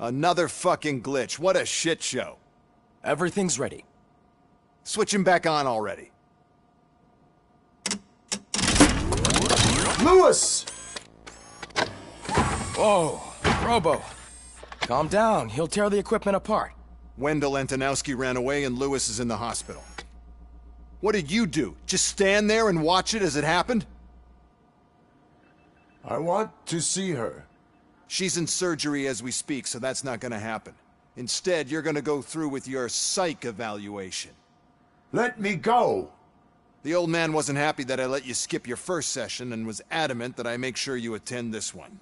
Another fucking glitch. What a shit show. Everything's ready. Switch him back on already. Lewis! Whoa, Robo. Calm down. He'll tear the equipment apart. Wendell Antonowski ran away and Lewis is in the hospital. What did you do? Just stand there and watch it as it happened? I want to see her. She's in surgery as we speak, so that's not gonna happen. Instead, you're gonna go through with your psych evaluation. Let me go! The old man wasn't happy that I let you skip your first session and was adamant that I make sure you attend this one.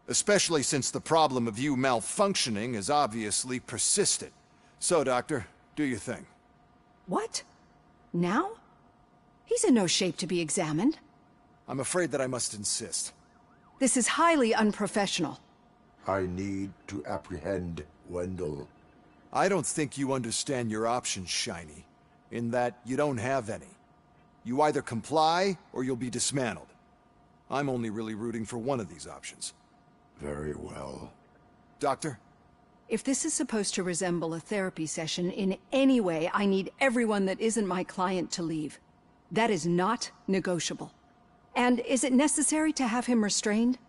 Especially since the problem of you malfunctioning is obviously persistent. So, Doctor, do your thing. What? Now? He's in no shape to be examined. I'm afraid that I must insist. This is highly unprofessional. I need to apprehend Wendell. I don't think you understand your options, Shiny, in that you don't have any. You either comply, or you'll be dismantled. I'm only really rooting for one of these options. Very well. Doctor? If this is supposed to resemble a therapy session in any way, I need everyone that isn't my client to leave. That is not negotiable. And is it necessary to have him restrained?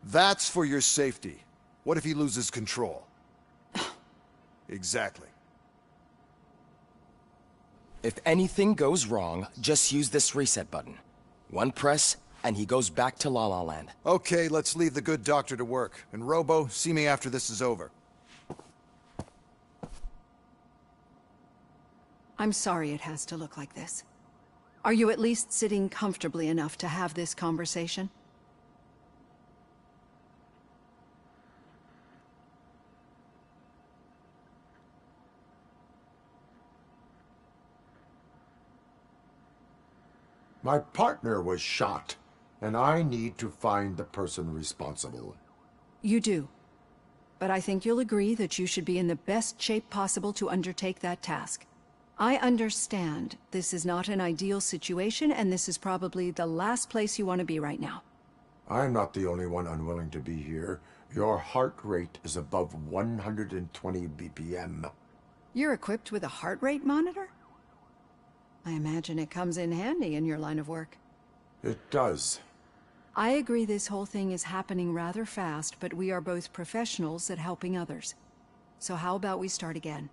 That's for your safety. What if he loses control? Exactly. If anything goes wrong, just use this reset button. One press, and he goes back to La La Land. Okay, let's leave the good doctor to work. And Robo, see me after this is over. I'm sorry it has to look like this. Are you at least sitting comfortably enough to have this conversation? My partner was shot, and I need to find the person responsible. You do. But I think you'll agree that you should be in the best shape possible to undertake that task. I understand this is not an ideal situation, and this is probably the last place you want to be right now. I'm not the only one unwilling to be here. Your heart rate is above 120 BPM. You're equipped with a heart rate monitor? I imagine it comes in handy in your line of work. It does. I agree this whole thing is happening rather fast, but we are both professionals at helping others. So how about we start again?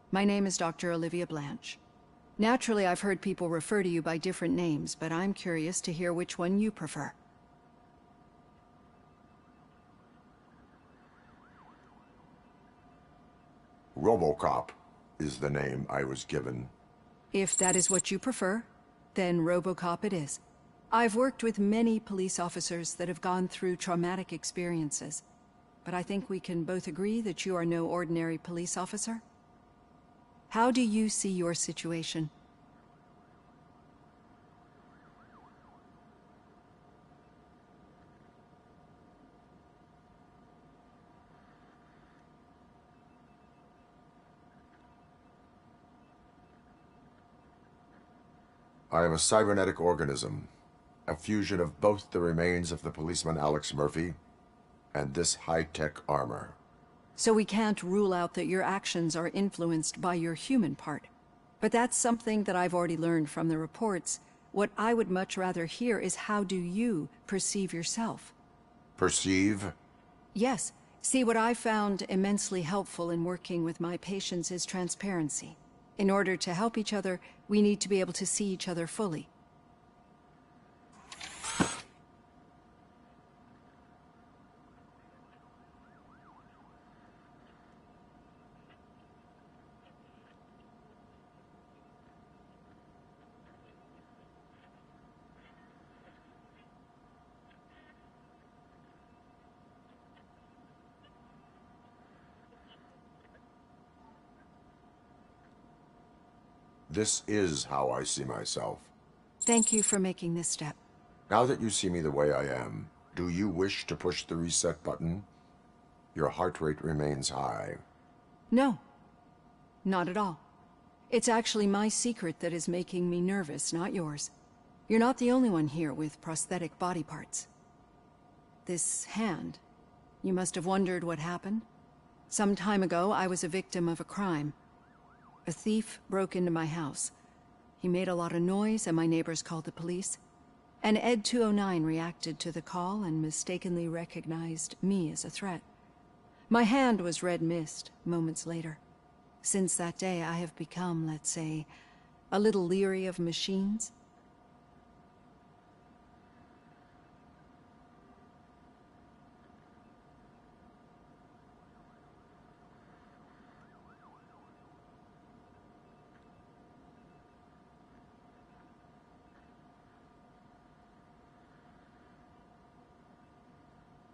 My name is Dr. Olivia Blanche. Naturally, I've heard people refer to you by different names, but I'm curious to hear which one you prefer. Robocop is the name I was given. If that is what you prefer, then Robocop it is. I've worked with many police officers that have gone through traumatic experiences, but I think we can both agree that you are no ordinary police officer. How do you see your situation? I am a cybernetic organism, a fusion of both the remains of the policeman Alex Murphy and this high-tech armor. So we can't rule out that your actions are influenced by your human part. But that's something that I've already learned from the reports. What I would much rather hear is how do you perceive yourself? Perceive? Yes. See, what I found immensely helpful in working with my patients is transparency. In order to help each other, we need to be able to see each other fully. This is how I see myself. Thank you for making this step. Now that you see me the way I am, do you wish to push the reset button? Your heart rate remains high. No. Not at all. It's actually my secret that is making me nervous, not yours. You're not the only one here with prosthetic body parts. This hand, you must have wondered what happened? Some time ago, I was a victim of a crime. A thief broke into my house. He made a lot of noise, and my neighbors called the police. And Ed 209 reacted to the call and mistakenly recognized me as a threat. My hand was red mist moments later. Since that day, I have become, let's say, a little leery of machines.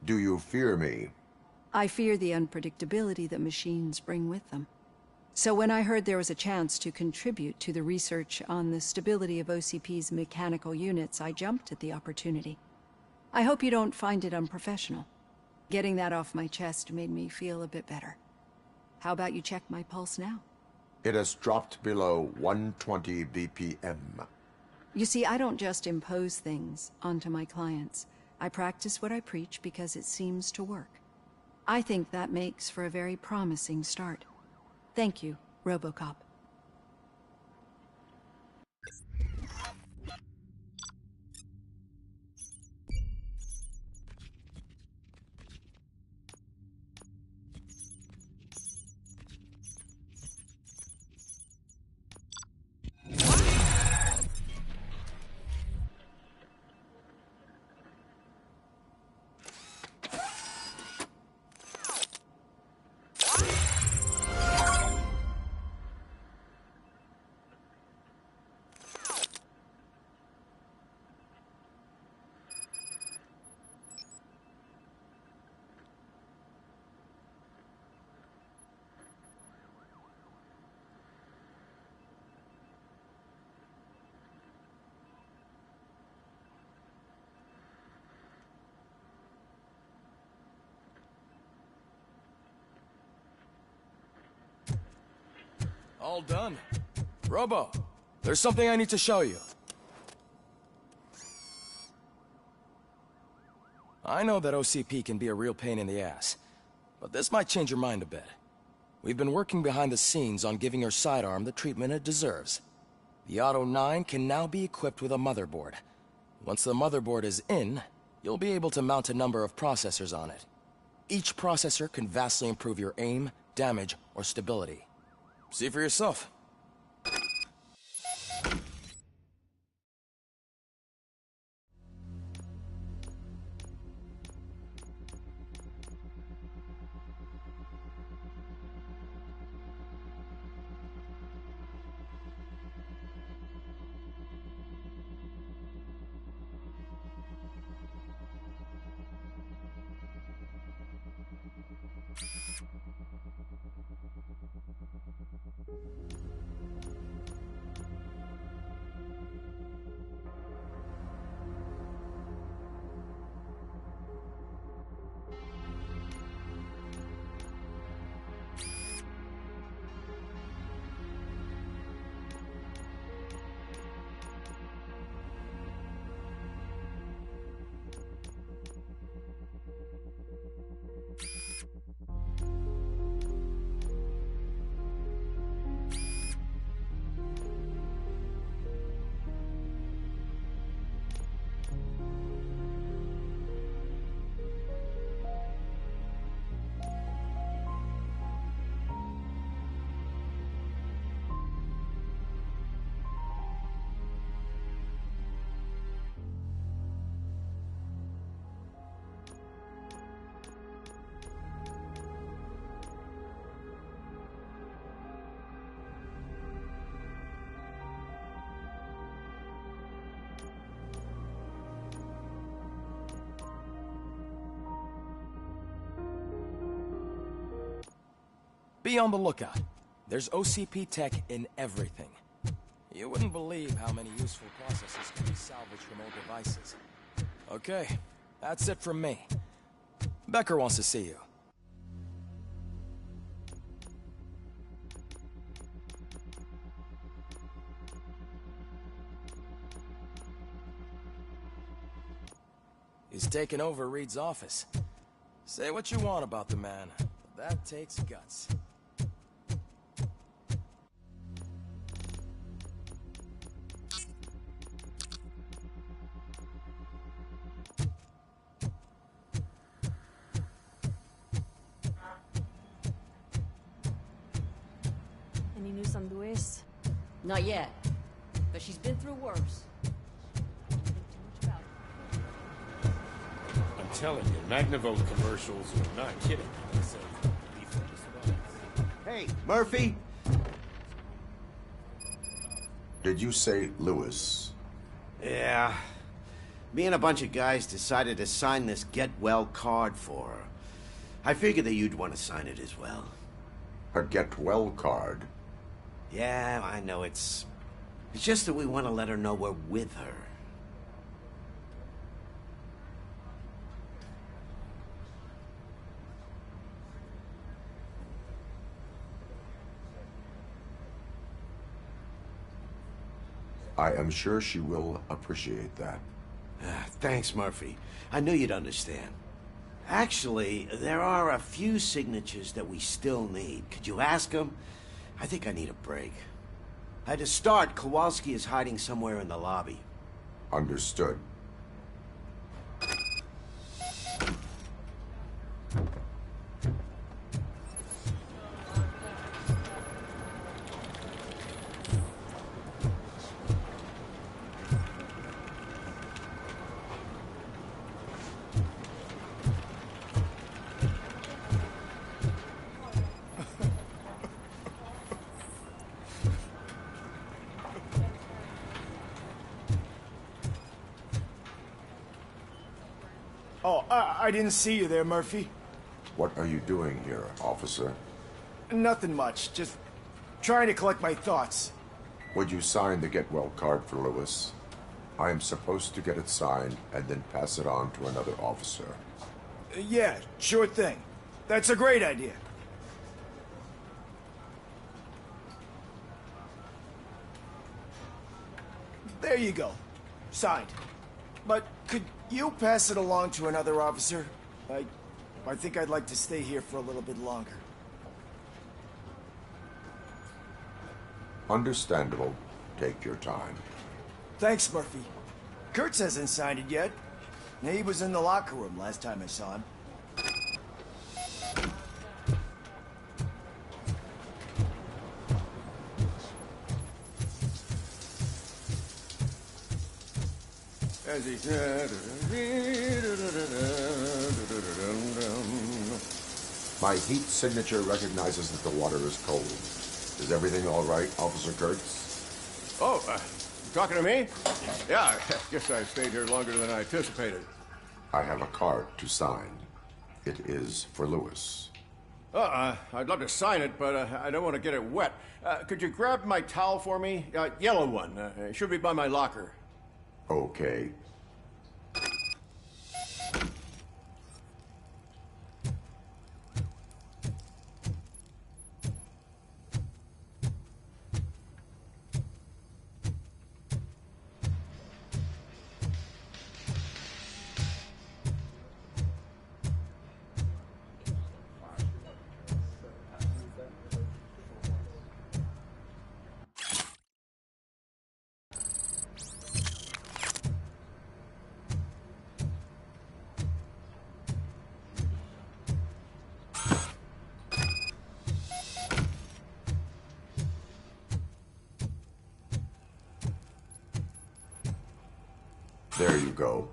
Do you fear me? I fear the unpredictability that machines bring with them. So when I heard there was a chance to contribute to the research on the stability of OCP's mechanical units, I jumped at the opportunity. I hope you don't find it unprofessional. Getting that off my chest made me feel a bit better. How about you check my pulse now? It has dropped below 120 BPM. You see, I don't just impose things onto my clients. I practice what I preach because it seems to work. I think that makes for a very promising start. Thank you, Robocop. All done. Robo, there's something I need to show you. I know that OCP can be a real pain in the ass, but this might change your mind a bit. We've been working behind the scenes on giving your sidearm the treatment it deserves. The Auto 9 can now be equipped with a motherboard. Once the motherboard is in, you'll be able to mount a number of processors on it. Each processor can vastly improve your aim, damage, or stability. See for yourself. Be on the lookout. There's OCP tech in everything. You wouldn't believe how many useful processes can be salvaged from old devices. Okay, that's it from me. Becker wants to see you. He's taken over Reed's office. Say what you want about the man, but that takes guts. Any news on Luis? Not yet, but she's been through worse. Don't think too much about it. I'm telling you, Magnavolt commercials are not kidding. They say beef on the spice. Hey, Murphy! Did you say Lewis? Yeah. Me and a bunch of guys decided to sign this get well card for her. I figured that you'd want to sign it as well. A get well card? Yeah, I know it's just that we want to let her know we're with her. I am sure she will appreciate that. Thanks, Murphy. I knew you'd understand. Actually, there are a few signatures that we still need. Could you ask them? I think I need a break. To start, Kowalski is hiding somewhere in the lobby. Understood. Oh, I didn't see you there, Murphy. What are you doing here, officer? Nothing much, just trying to collect my thoughts. Would you sign the get well card for Lewis? I am supposed to get it signed and then pass it on to another officer. Yeah, sure thing. That's a great idea. There you go. Signed. But could you pass it along to another officer? I think I'd like to stay here for a little bit longer. Understandable. Take your time. Thanks, Murphy. Kurtz hasn't signed it yet. He was in the locker room last time I saw him. As he said. My heat signature recognizes that the water is cold. Is everything all right, Officer Kurtz? Oh, you talking to me? Yeah, I guess I stayed here longer than I anticipated. I have a card to sign. It is for Lewis. I'd love to sign it, but I don't want to get it wet. Could you grab my towel for me? Yellow one. It should be by my locker. Okay. There you go.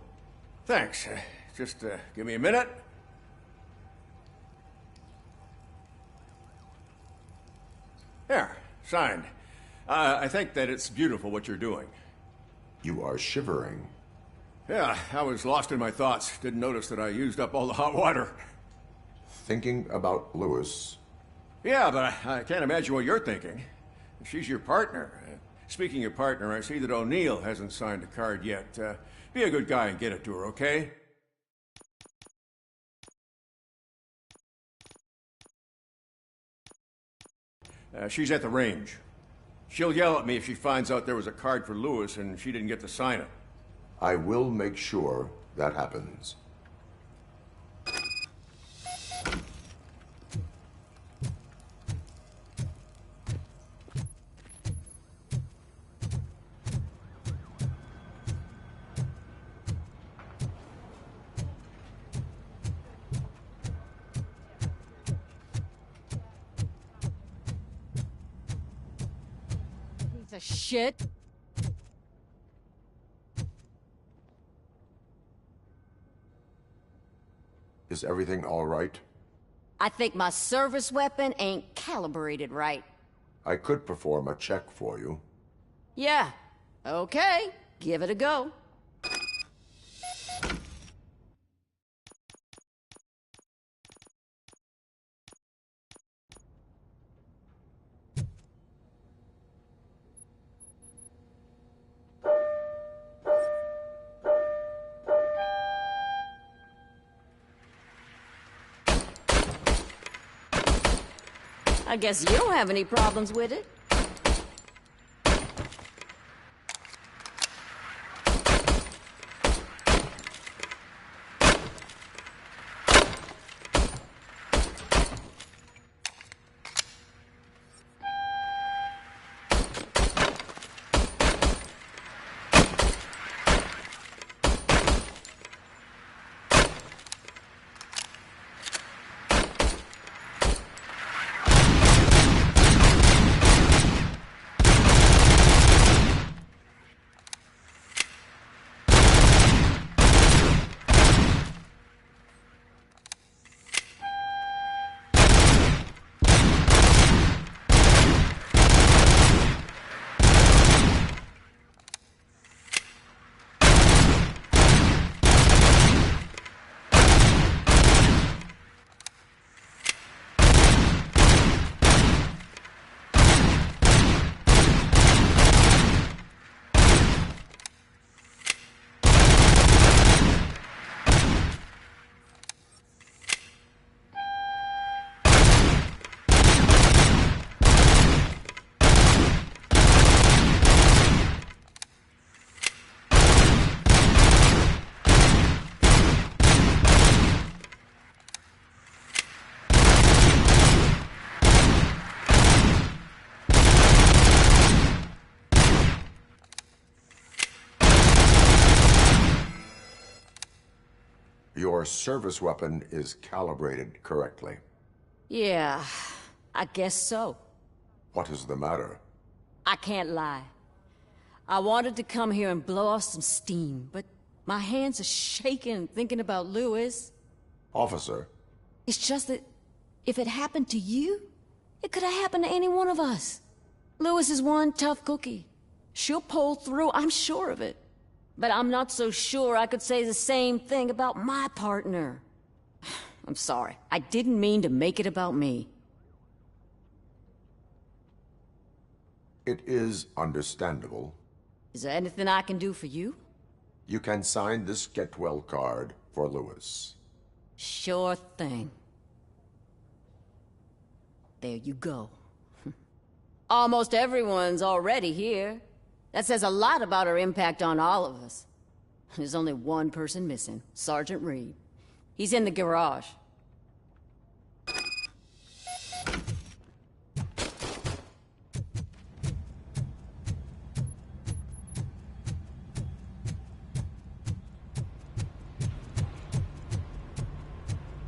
Thanks. Just give me a minute. There, signed. I think that it's beautiful what you're doing. You are shivering. Yeah, I was lost in my thoughts. Didn't notice that I used up all the hot water. Thinking about Lewis. Yeah, but I can't imagine what you're thinking. She's your partner. Speaking of partner, I see that O'Neill hasn't signed a card yet. Be a good guy and get it to her, okay? She's at the range. She'll yell at me if she finds out there was a card for Lewis and she didn't get to sign it. I will make sure that happens. of shit! Is everything all right? I think my service weapon ain't calibrated right. I could perform a check for you. Yeah, okay. Give it a go. I guess you don't have any problems with it. Your service weapon is calibrated correctly. Yeah, I guess so. What is the matter? I can't lie. I wanted to come here and blow off some steam, but my hands are shaking thinking about Lewis. Officer, It's just that if it happened to you, it could have happened to any one of us. Lewis is one tough cookie. She'll pull through, I'm sure of it. But I'm not so sure I could say the same thing about my partner. I'm sorry. I didn't mean to make it about me. it is understandable. Is there anything I can do for you? You can sign this get well card for Lewis. Sure thing. There you go. Almost everyone's already here. That says a lot about her impact on all of us. There's only one person missing, Sergeant Reed. He's in the garage.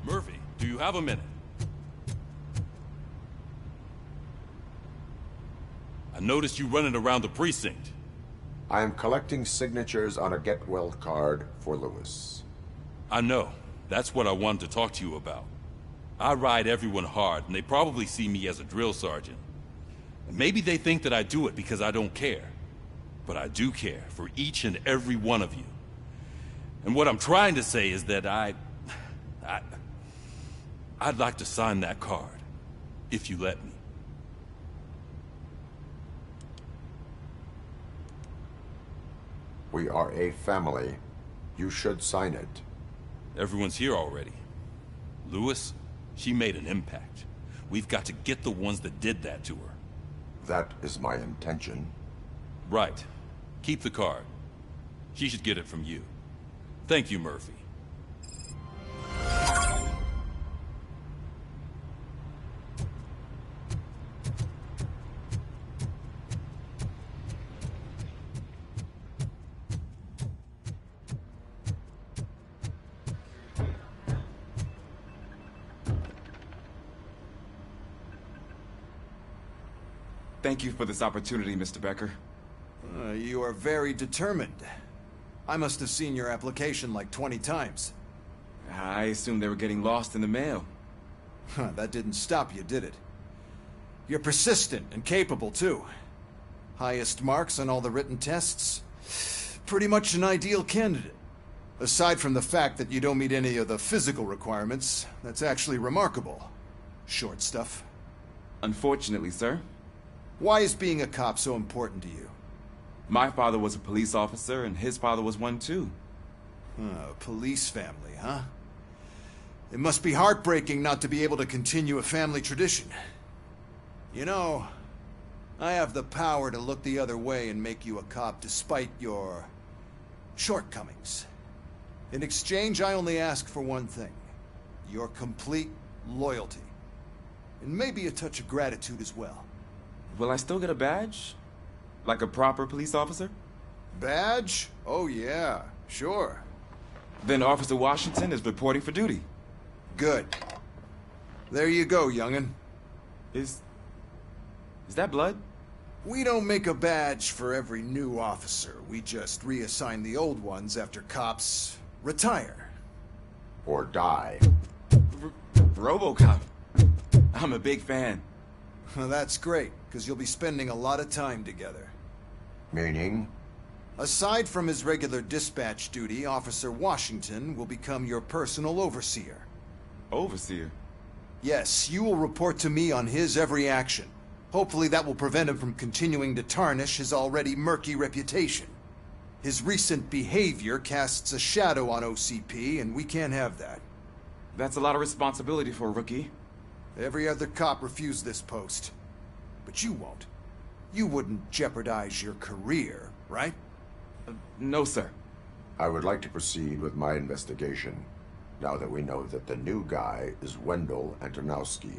Murphy, do you have a minute? I noticed you running around the precinct. I am collecting signatures on a get well card for Lewis. I know. That's what I wanted to talk to you about. I ride everyone hard, and they probably see me as a drill sergeant. And maybe they think that I do it because I don't care. But I do care for each and every one of you. And what I'm trying to say is that I'd like to sign that card, if you let me. We are a family. You should sign it. Everyone's here already. Lewis, she made an impact. We've got to get the ones that did that to her. That is my intention. Right. Keep the card. She should get it from you. Thank you, Murphy. Thank you for this opportunity, Mr. Becker. You are very determined. I must have seen your application like 20 times. I assumed they were getting lost in the mail. That didn't stop you, did it? You're persistent and capable, too. Highest marks on all the written tests. Pretty much an ideal candidate. Aside from the fact that you don't meet any of the physical requirements, that's actually remarkable. Short stuff. Unfortunately, sir. Why is being a cop so important to you? My father was a police officer, and his father was one, too. A police family, huh? It must be heartbreaking not to be able to continue a family tradition. You know, I have the power to look the other way and make you a cop despite your shortcomings. In exchange, I only ask for one thing. Your complete loyalty. And maybe a touch of gratitude as well. Will I still get a badge? Like a proper police officer? Badge? Oh yeah, sure. Then Officer Washington is reporting for duty. Good. There you go, young'un. Is that blood? We don't make a badge for every new officer. We just reassign the old ones after cops retire. Or die. Robocop. I'm a big fan. Well, that's great, because you'll be spending a lot of time together. Meaning? Aside from his regular dispatch duty, Officer Washington will become your personal overseer. Overseer? Yes, you will report to me on his every action. Hopefully that will prevent him from continuing to tarnish his already murky reputation. His recent behavior casts a shadow on OCP, and we can't have that. That's a lot of responsibility for a rookie. Every other cop refused this post. But you won't. You wouldn't jeopardize your career, right? No, sir. I would like to proceed with my investigation, now that we know that the new guy is Wendell Antonowski.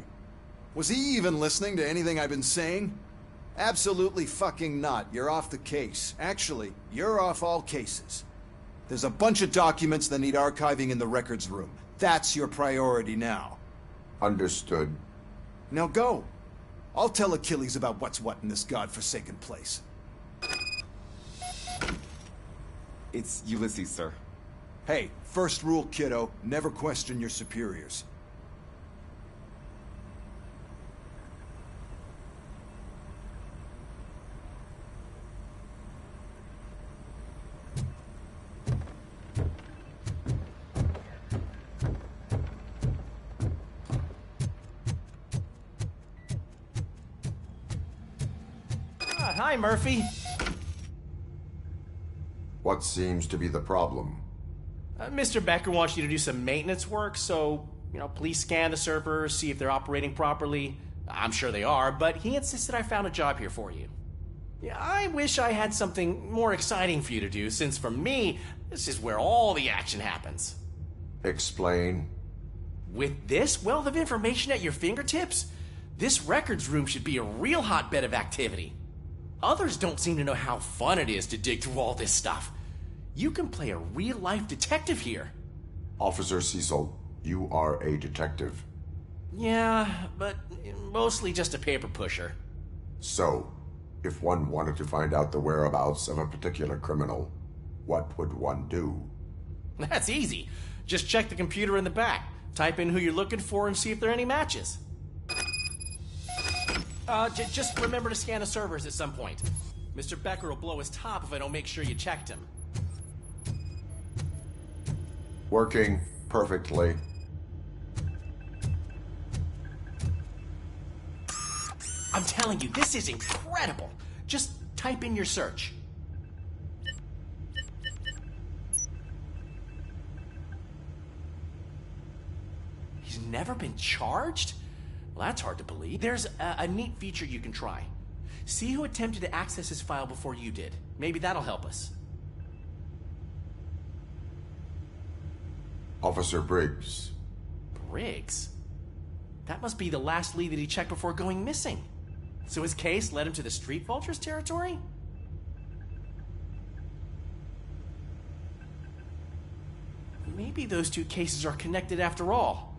Was he even listening to anything I've been saying? Absolutely fucking not. You're off the case. Actually, you're off all cases. There's a bunch of documents that need archiving in the records room. That's your priority now. Understood. Now go. I'll tell Achilles about what's what in this godforsaken place. It's Ulysses, sir. Hey, first rule, kiddo, never question your superiors. Hi, Murphy. What seems to be the problem? Mr. Becker wants you to do some maintenance work, so, please scan the servers, see if they're operating properly. I'm sure they are, but he insisted I found a job here for you. Yeah, I wish I had something more exciting for you to do, since for me, this is where all the action happens. Explain. With this wealth of information at your fingertips, this records room should be a real hotbed of activity. Others don't seem to know how fun it is to dig through all this stuff. You can play a real-life detective here. Officer Cecil, you are a detective. Yeah, but mostly just a paper pusher. So, if one wanted to find out the whereabouts of a particular criminal, what would one do? That's easy. Just check the computer in the back, type in who you're looking for, and see if there are any matches. Just remember to scan the servers at some point. Mr. Becker will blow his top if I don't make sure you checked him. Working perfectly. I'm telling you, this is incredible. Just type in your search. He's never been charged? Well, that's hard to believe. There's a neat feature you can try. See who attempted to access his file before you did. Maybe that'll help us. Officer Briggs. Briggs? That must be the last lead that he checked before going missing. So his case led him to the Street Vultures territory? Maybe those two cases are connected after all.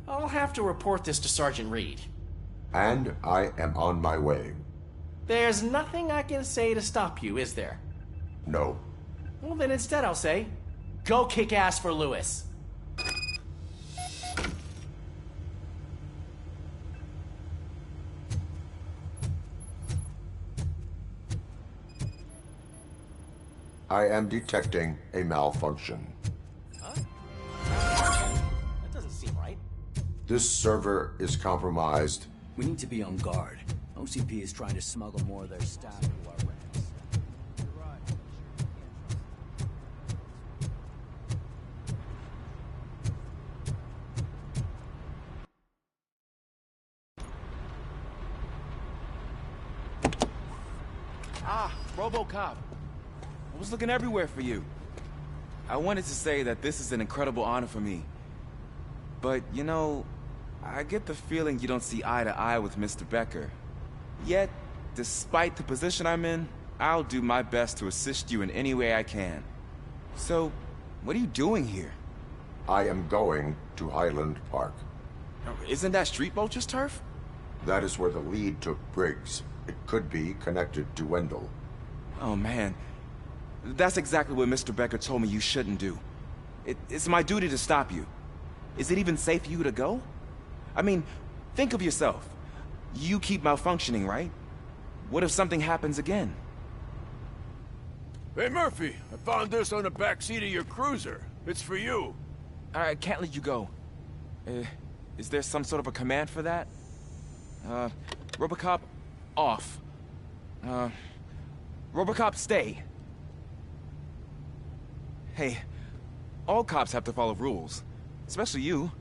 I'll have to report this to Sergeant Reed. And I am on my way. There's nothing I can say to stop you, is there? No. Well, then instead I'll say, go kick ass for Lewis. I am detecting a malfunction. Huh? That doesn't seem right. This server is compromised. We need to be on guard. OCP is trying to smuggle more of their staff into our ranks. Ah, Robocop. I was looking everywhere for you. I wanted to say that this is an incredible honor for me. But, you know, I get the feeling you don't see eye to eye with Mr. Becker. Yet, despite the position I'm in, I'll do my best to assist you in any way I can. So, what are you doing here? I am going to Highland Park. Isn't that Street Vulture's turf? That is where the lead took Briggs. It could be connected to Wendell. Oh, man. That's exactly what Mr. Becker told me you shouldn't do. It's my duty to stop you. Is it even safe for you to go? I mean, think of yourself. You keep malfunctioning, right? What if something happens again? Hey, Murphy, I found this on the back seat of your cruiser. It's for you. I can't let you go. Is there some sort of a command for that? Robocop, off. Robocop, stay. Hey, all cops have to follow rules. Especially you.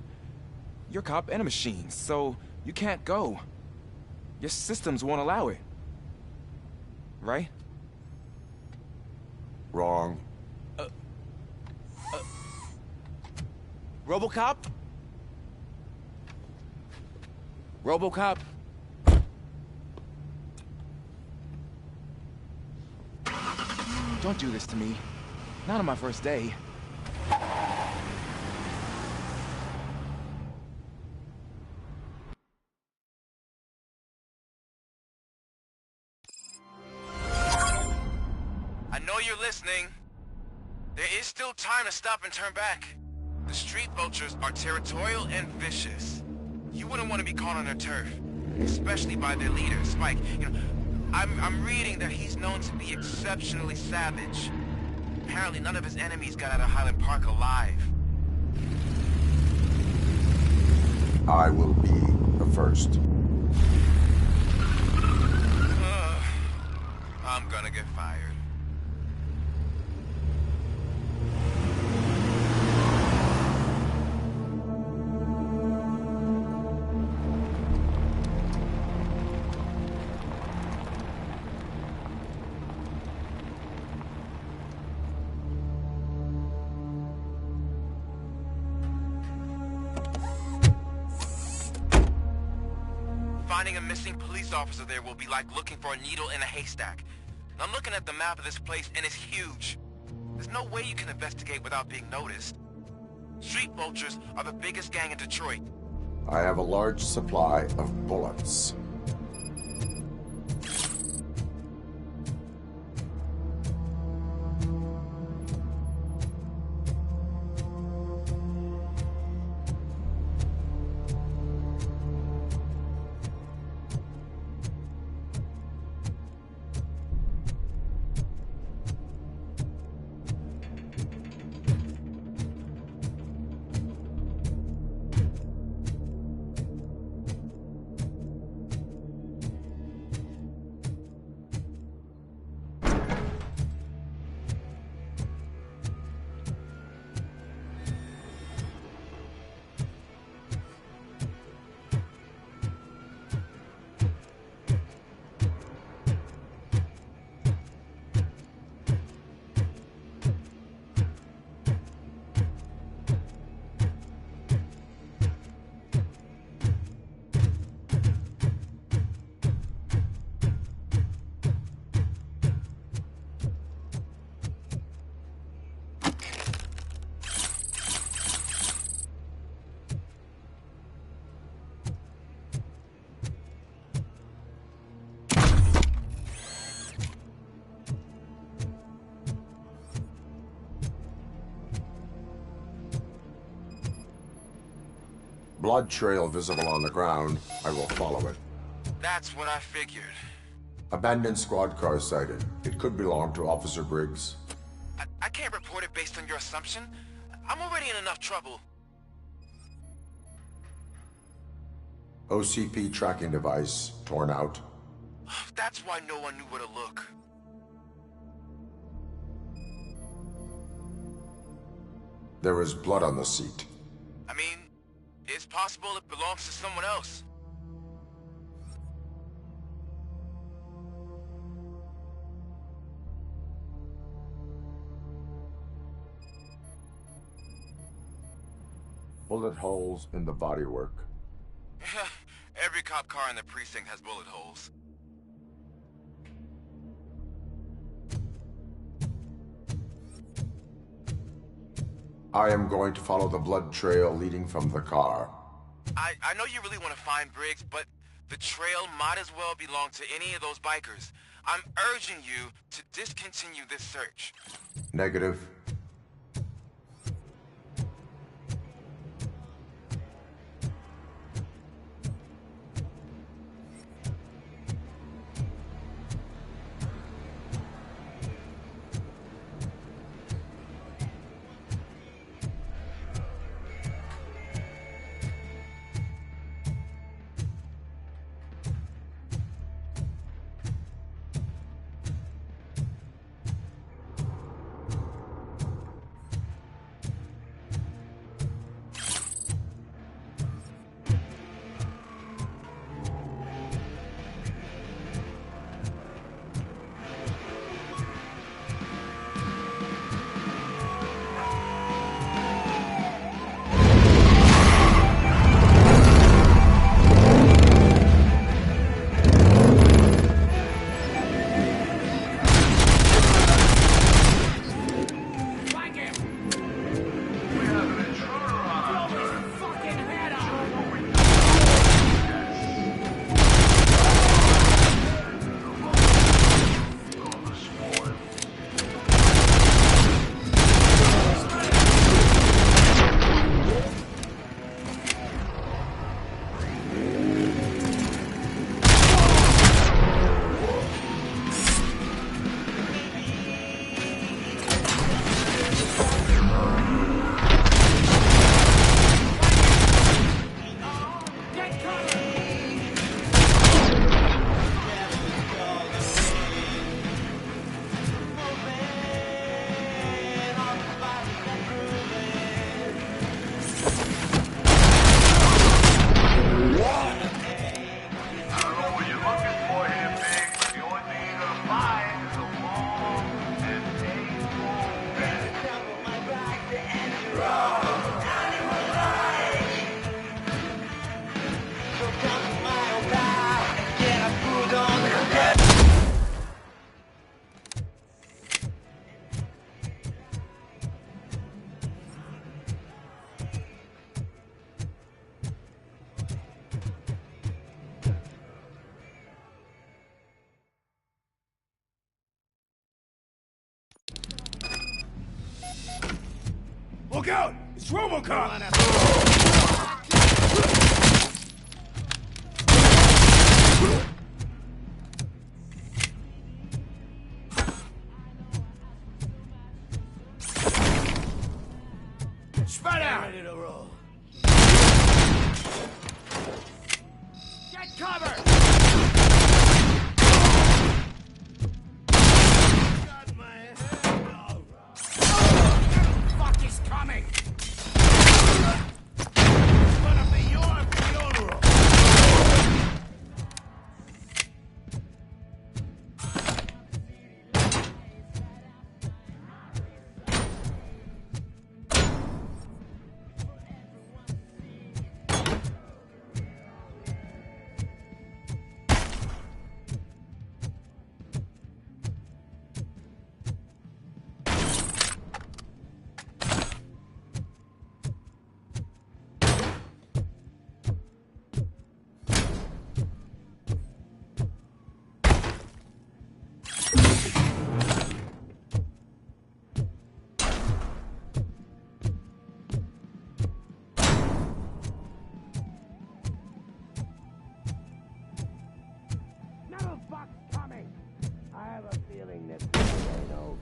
You're a cop and a machine, so you can't go. Your systems won't allow it. Right? Wrong. Robocop? Robocop? Don't do this to me. Not on my first day. I know you're listening. There is still time to stop and turn back. The street vultures are territorial and vicious. You wouldn't want to be caught on their turf, especially by their leader, Spike. You know, I'm reading that he's known to be exceptionally savage. Apparently none of his enemies got out of Highland Park alive. I will be the first. I'm gonna get fired. Finding a missing police officer there will be like looking for a needle in a haystack. And I'm looking at the map of this place, and it's huge. There's no way you can investigate without being noticed. Street vultures are the biggest gang in Detroit. I have a large supply of bullets. Blood trail visible on the ground. I will follow it. That's what I figured. Abandoned squad car sighted. It could belong to Officer Briggs. I can't report it based on your assumption. I'm already in enough trouble. OCP tracking device torn out. That's why no one knew where to look. There is blood on the seat. I mean, it's possible it belongs to someone else. Bullet holes in the bodywork. Every cop car in the precinct has bullet holes. I am going to follow the blood trail leading from the car. I know you really want to find Briggs, but the trail might as well belong to any of those bikers. I'm urging you to discontinue this search. Negative. Look out! It's Robocop! Spread out! Ready to roll. Get cover! Got my head off. Fuck is coming! I have a feeling this ain't over.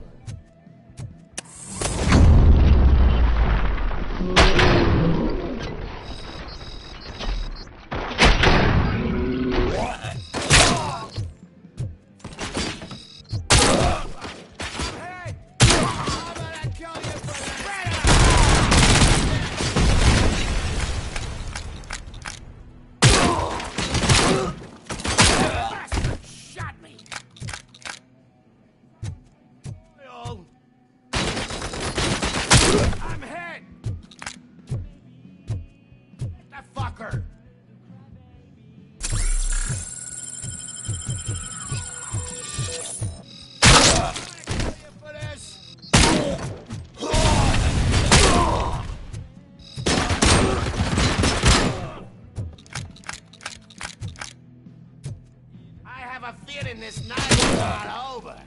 This night is not over.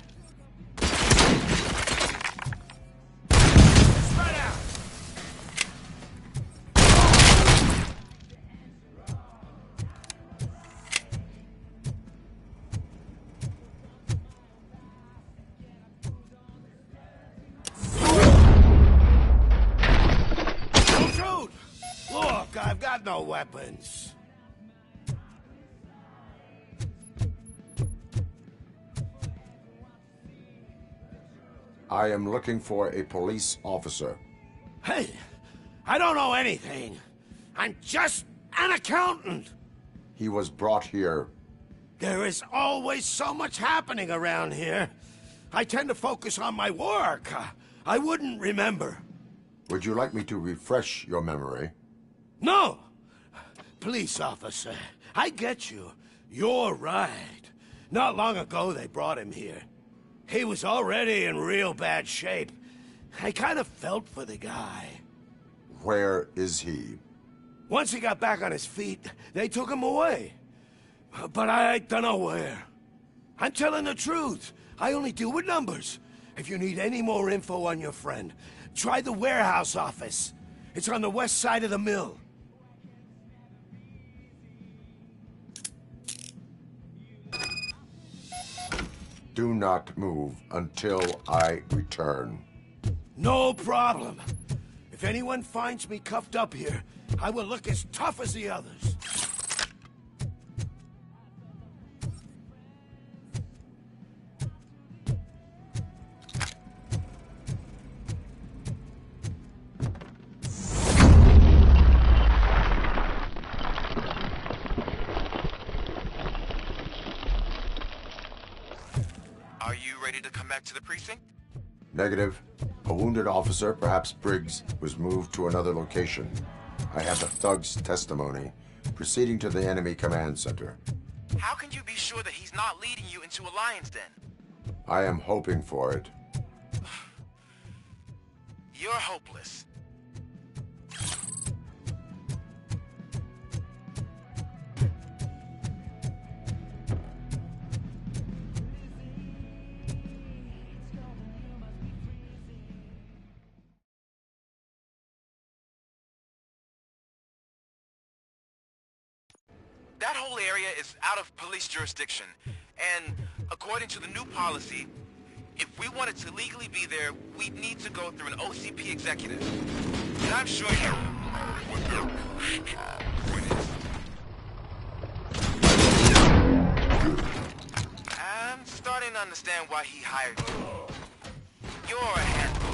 Spread out. Don't shoot! Look, I've got no weapons. I am looking for a police officer. Hey, I don't know anything. I'm just an accountant. He was brought here. There is always so much happening around here. I tend to focus on my work. I wouldn't remember. Would you like me to refresh your memory? No! Police officer, I get you. You're right. Not long ago they brought him here. He was already in real bad shape. I kind of felt for the guy. Where is he? Once he got back on his feet, they took him away. But I don't know where. I'm telling the truth. I only deal with numbers. If you need any more info on your friend, try the warehouse office. It's on the west side of the mill. Do not move until I return. No problem. If anyone finds me cuffed up here, I will look as tough as the others. Are you ready to come back to the precinct? Negative. A wounded officer, perhaps Briggs, was moved to another location. I have the thug's testimony, proceeding to the enemy command center. How can you be sure that he's not leading you into a lion's den? I am hoping for it. You're hopeless. That whole area is out of police jurisdiction, and according to the new policy, if we wanted to legally be there, we'd need to go through an OCP executive. And I'm sure you... I'm starting to understand why he hired you. You're a handful.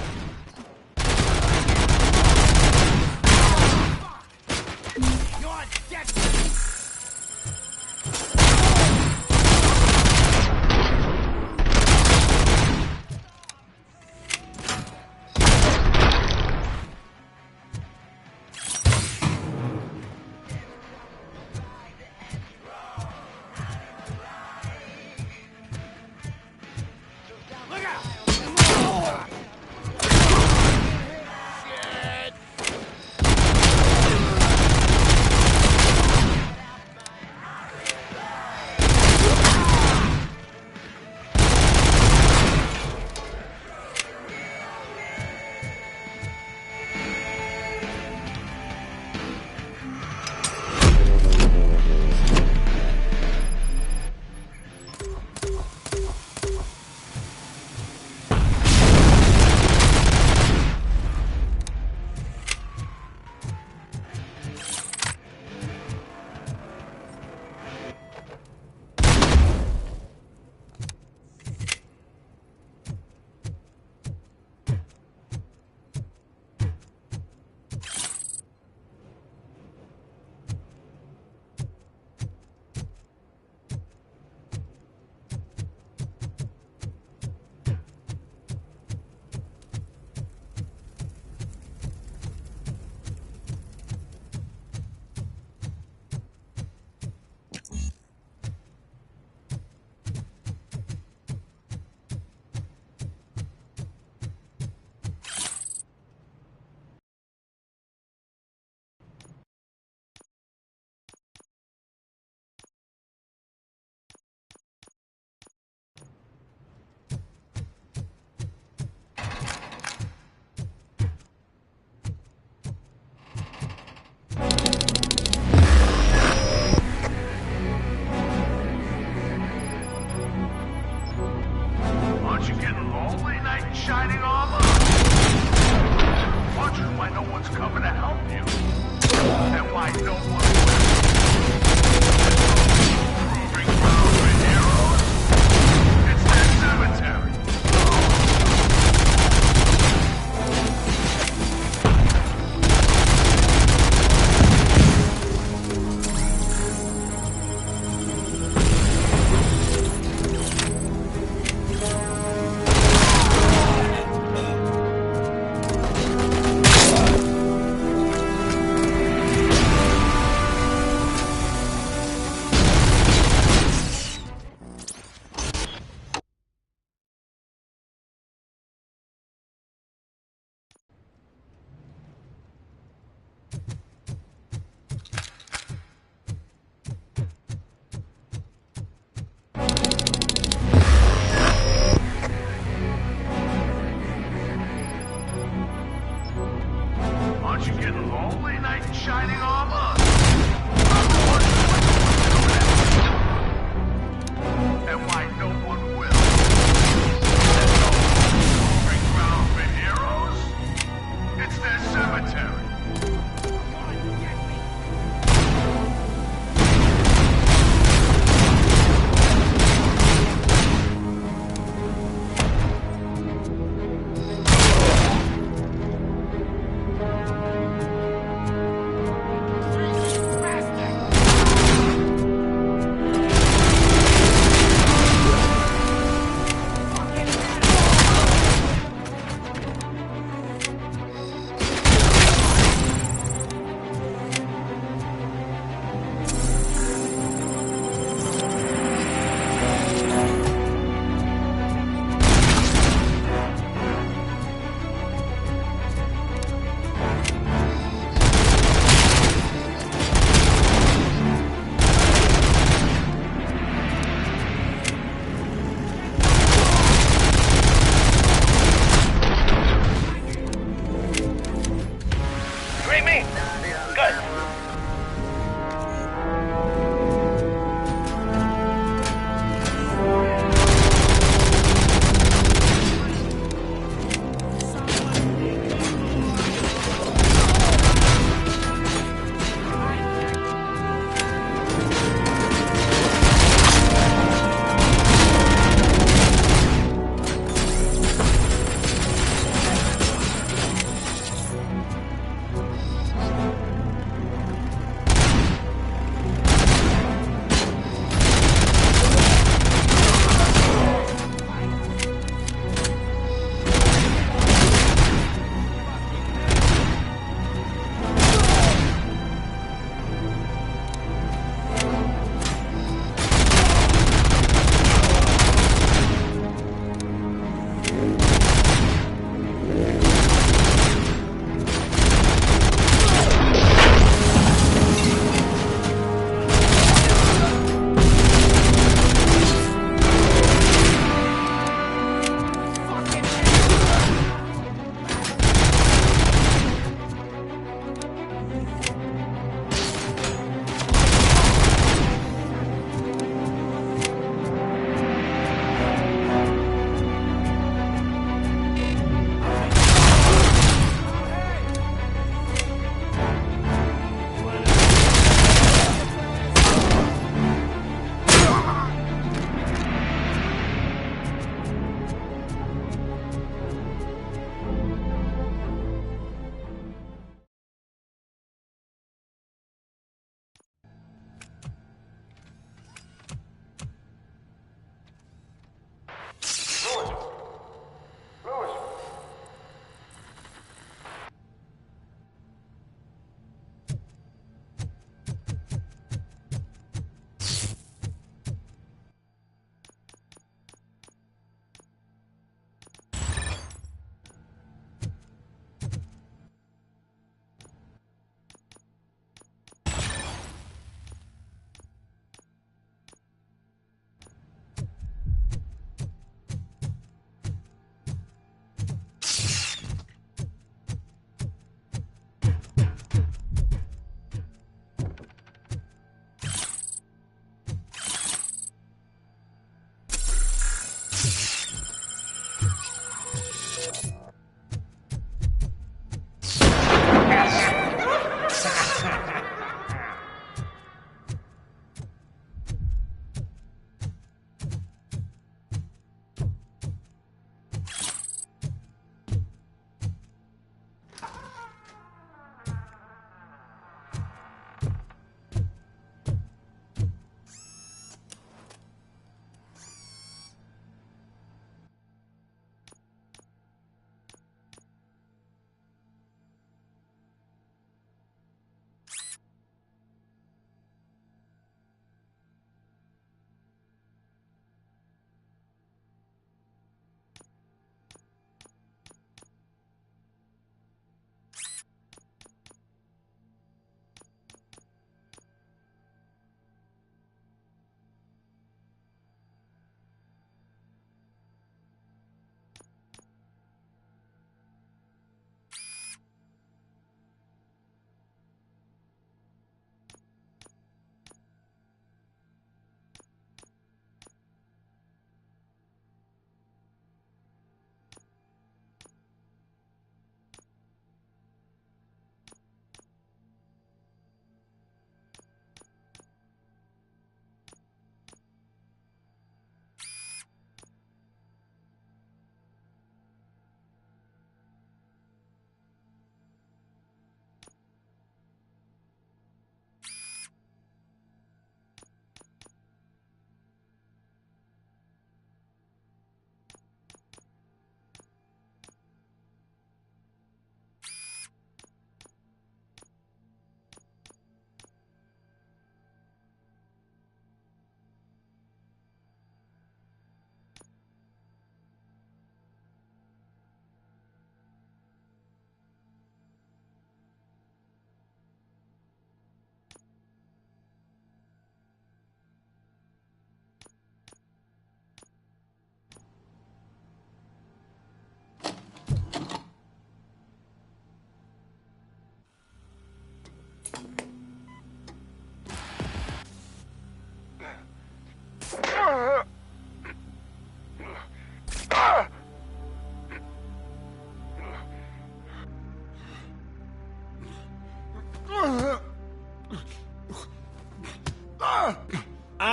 You're dead! you getting lonely, knight in shining armor? Wondering why no one's coming to help you. And why no one proving ground for heroes? It's that cemetery.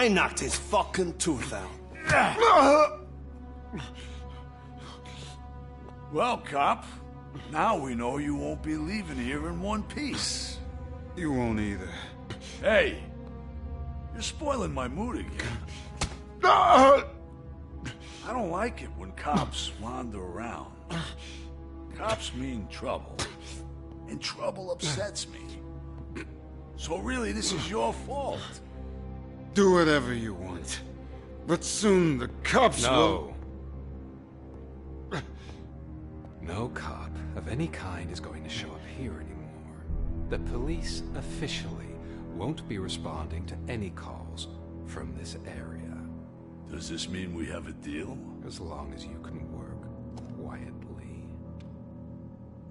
I knocked his fucking tooth out. Well, cop, now we know you won't be leaving here in one piece. You won't either. Hey, you're spoiling my mood again. I don't like it when cops wander around. Cops mean trouble, and trouble upsets me. So really, this is your fault. Do whatever you want. But soon the cops will... No cop of any kind is going to show up here anymore. The police officially won't be responding to any calls from this area. Does this mean we have a deal? As long as you can work quietly.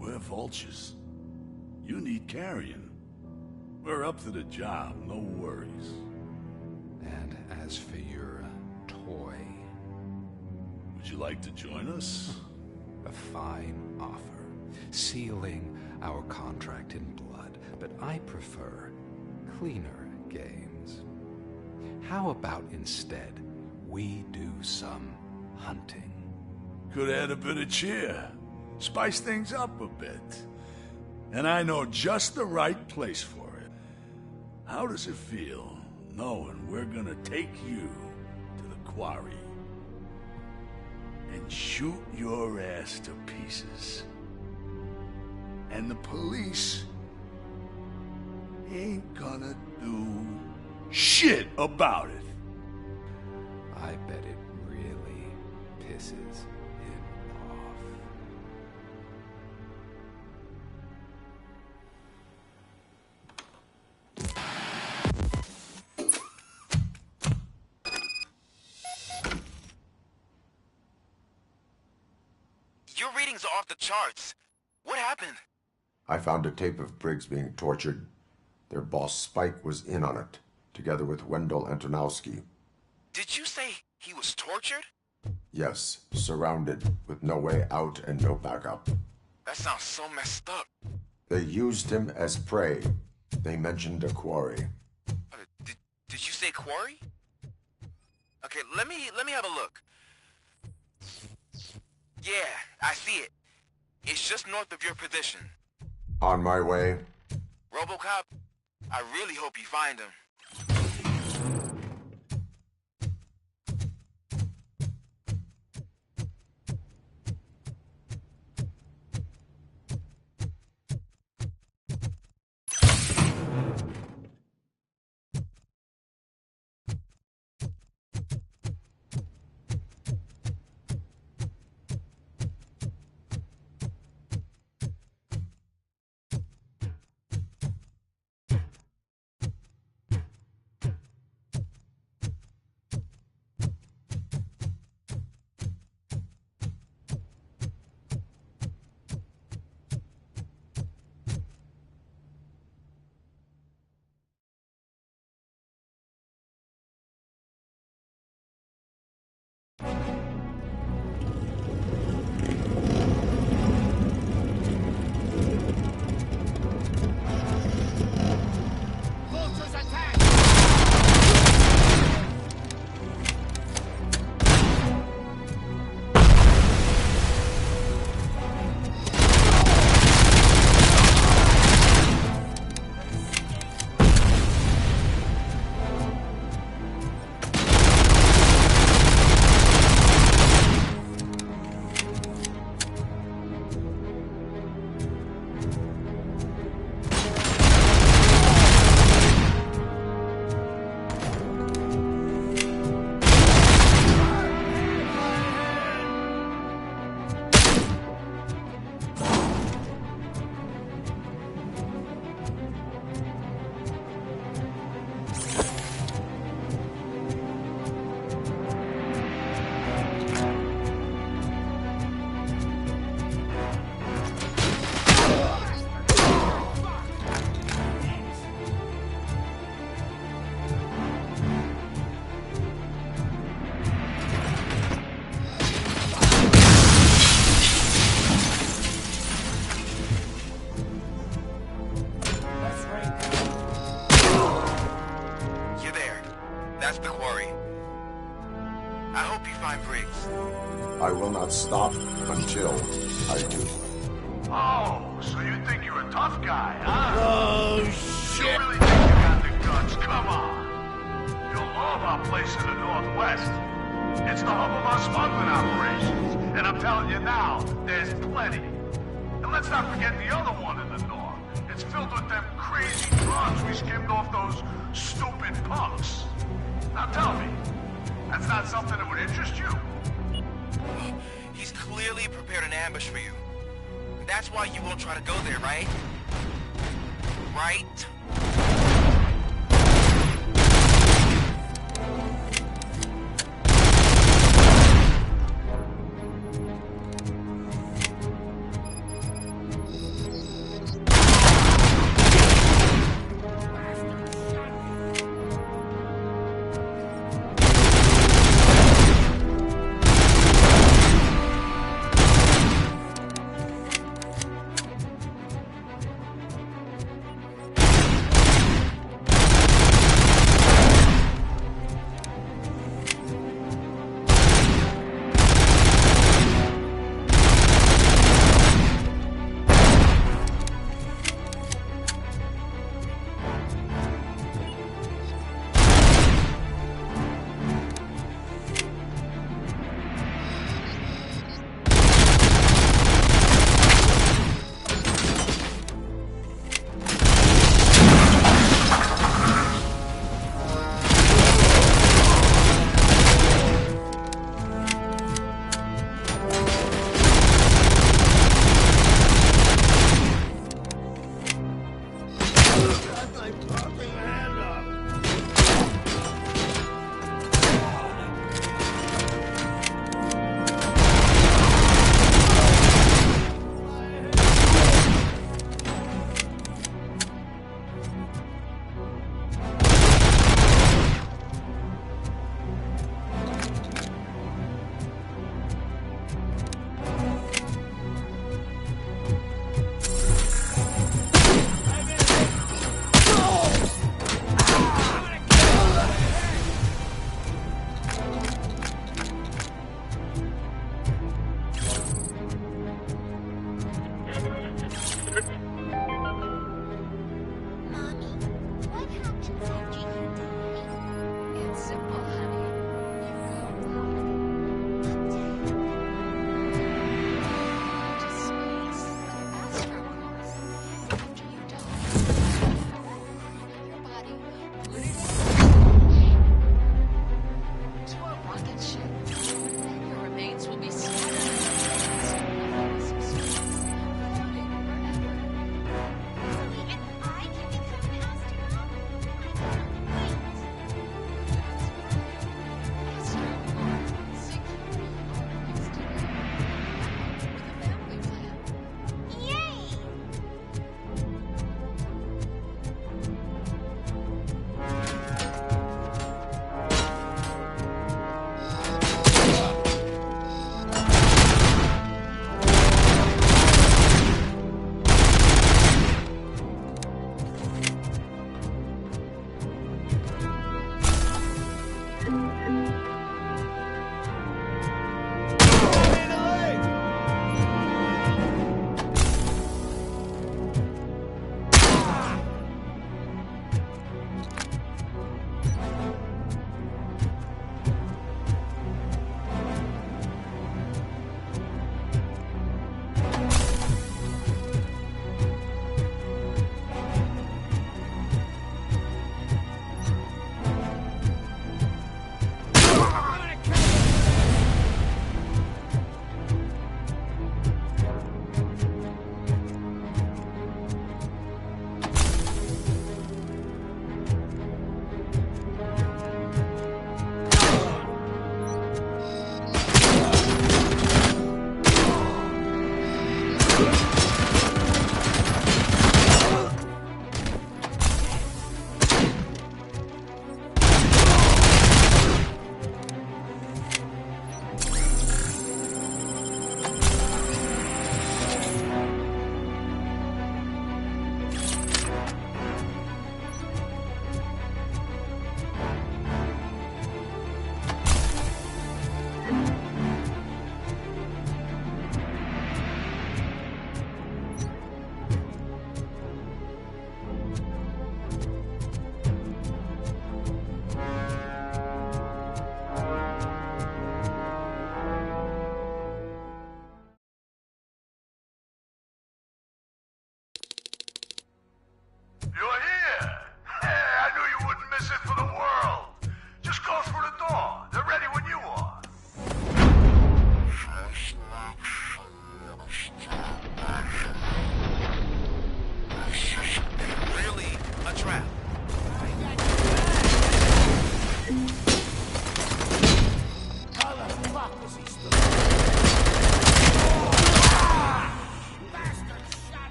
We're vultures. You need carrion. We're up to the job, no worries. And as for your toy... Would you like to join us? A fine offer, sealing our contract in blood, but I prefer cleaner games. How about instead we do some hunting? Could add a bit of cheer, spice things up a bit. And I know just the right place for it. How does it feel knowing we're gonna take you to the quarry and shoot your ass to pieces? And the police ain't gonna do shit about it. I bet it really pisses him off. Your readings are off the charts. What happened? I found a tape of Briggs being tortured. Their boss Spike was in on it, together with Wendell Antonowski. Did you say he was tortured? Yes, surrounded, with no way out and no backup. That sounds so messed up. They used him as prey. They mentioned a quarry. Did you say quarry? Okay, let me have a look. Yeah, I see it. It's just north of your position. On my way. Robocop, I really hope you find him. I hope you find Briggs. I will not stop until I do. Oh, so you think you're a tough guy, huh? Oh, You shit! really think you got the guts? Come on. You'll love our place in the Northwest. It's the hub of our smuggling operations. And I'm telling you now, there's plenty. And let's not forget the other one in the north. It's filled with them crazy drugs we skimmed off those stupid punks. Now tell me, that's not something that would interest you? He's clearly prepared an ambush for you. That's why you won't try to go there, right? Right?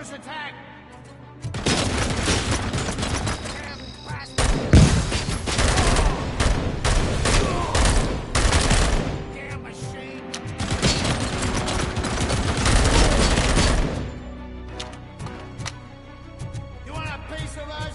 Surface attack! Damn machine! You want a piece of us?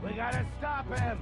We gotta stop him!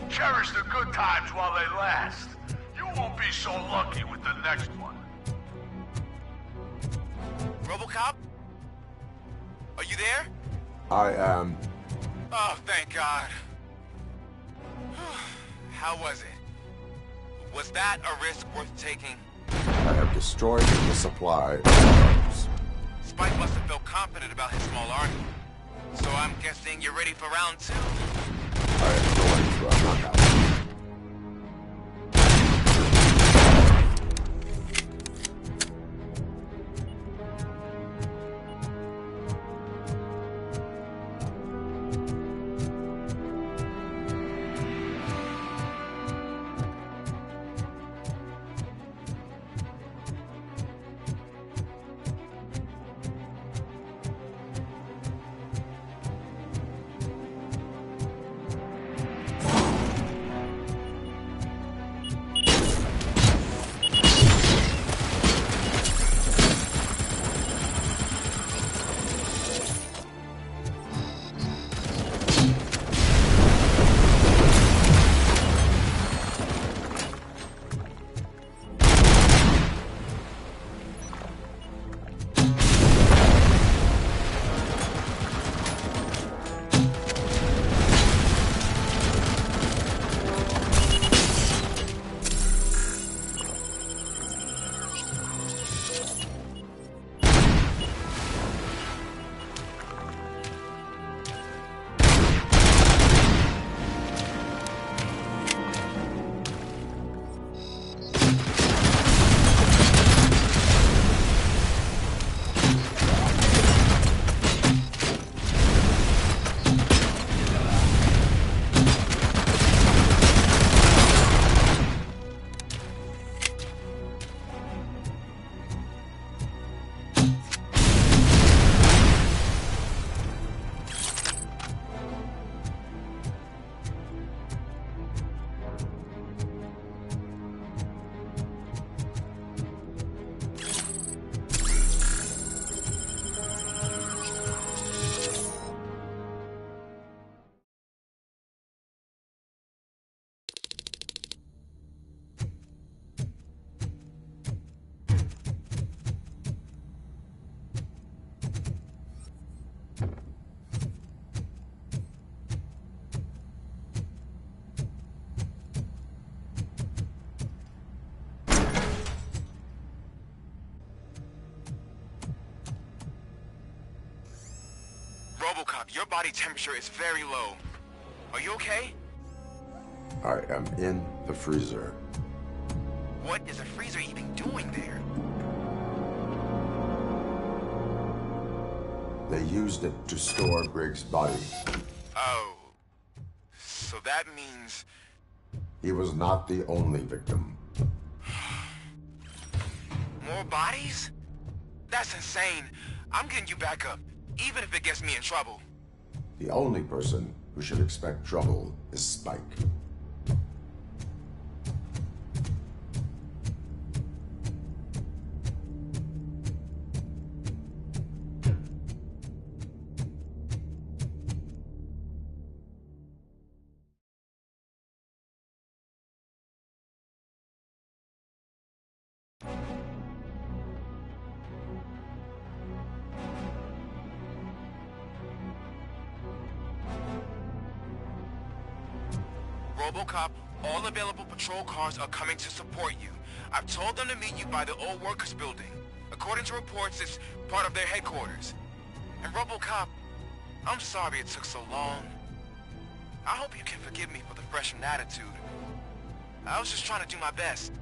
Cherish the good times while they last. You won't be so lucky with the next one. Robocop? Are you there? I am. Oh, thank God. How was it? Was that a risk worth taking? I have destroyed the supply of arms. Spike must have felt confident about his small army. So I'm guessing you're ready for round 2? I am going to a knockout. Robocop, your body temperature is very low. Are you okay? I am in the freezer. What is the freezer even doing there? They used it to store Briggs' body. Oh. So that means... He was not the only victim. More bodies? That's insane. I'm getting you back up, even if it gets me in trouble. The only person who should expect trouble is Spike. Robocop, all available patrol cars are coming to support you. I've told them to meet you by the old workers building. According to reports, it's part of their headquarters. And Robocop, I'm sorry it took so long. I hope you can forgive me for the freshman attitude. I was just trying to do my best.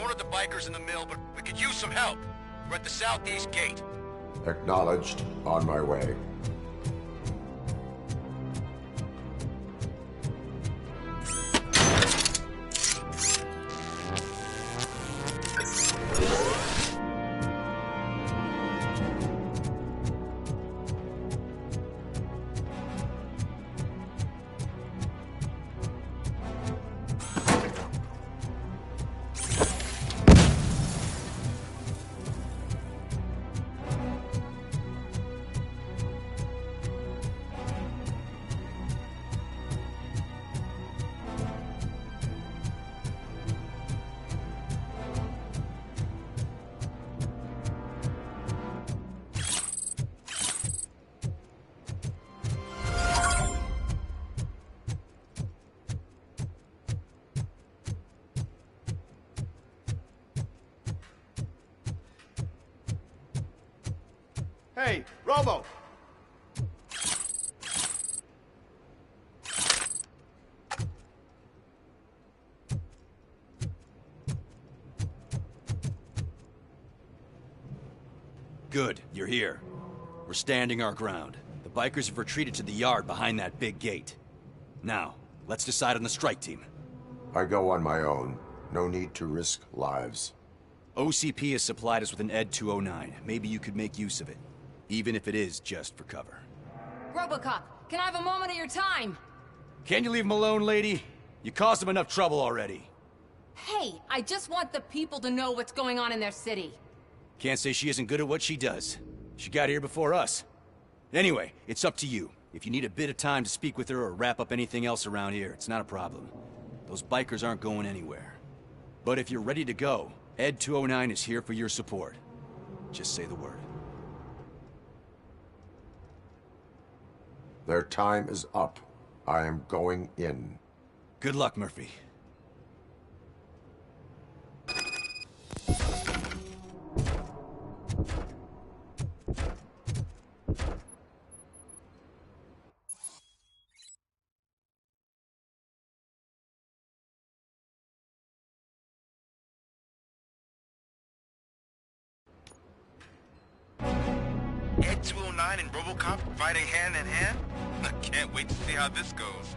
cornered the bikers in the mill, but we could use some help. We're at the southeast gate. Acknowledged. On my way. Hey, Robo! Good, you're here. We're standing our ground. The bikers have retreated to the yard behind that big gate. Now, let's decide on the strike team. I go on my own. No need to risk lives. OCP has supplied us with an ED 209. Maybe you could make use of it, even if it is just for cover. Robocop, can I have a moment of your time? Can you leave him alone, lady? You caused him enough trouble already. Hey, I just want the people to know what's going on in their city. Can't say she isn't good at what she does. She got here before us. Anyway, it's up to you. If you need a bit of time to speak with her or wrap up anything else around here, it's not a problem. Those bikers aren't going anywhere. But if you're ready to go, ED 209 is here for your support. Just say the word. Their time is up. I am going in. Good luck, Murphy. Ed 209 and Robocop fighting hand in hand? I can't wait to see how this goes.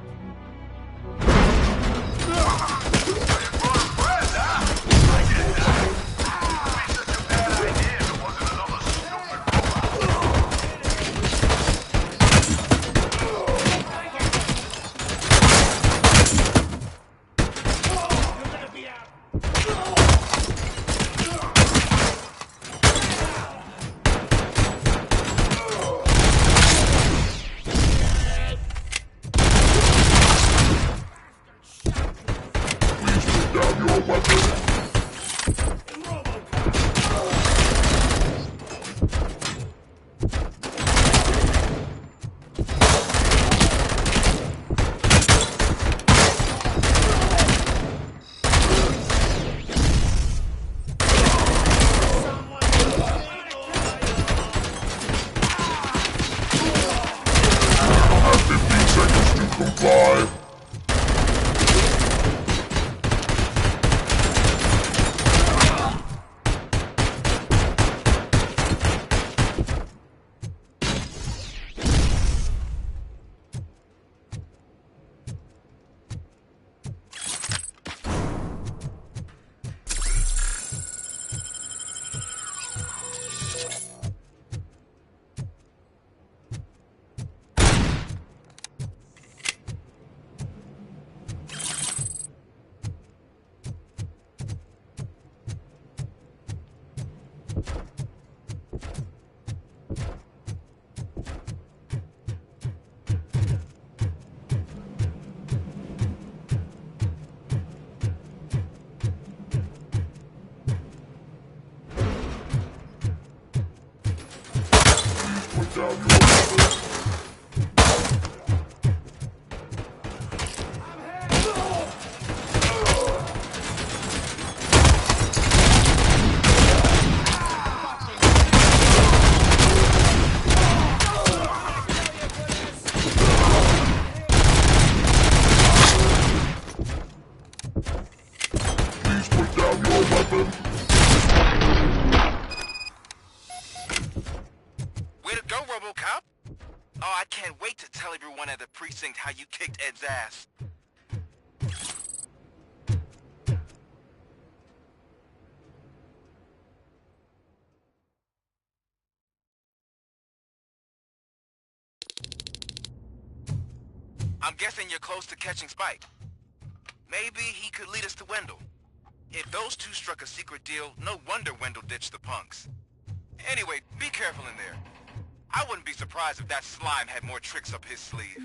Please put down your weapons. can't wait to tell everyone at the precinct how you kicked Ed's ass. I'm guessing you're close to catching Spike. Maybe he could lead us to Wendell. If those two struck a secret deal, no wonder Wendell ditched the punks. Anyway, be careful in there. I wouldn't be surprised if that slime had more tricks up his sleeve.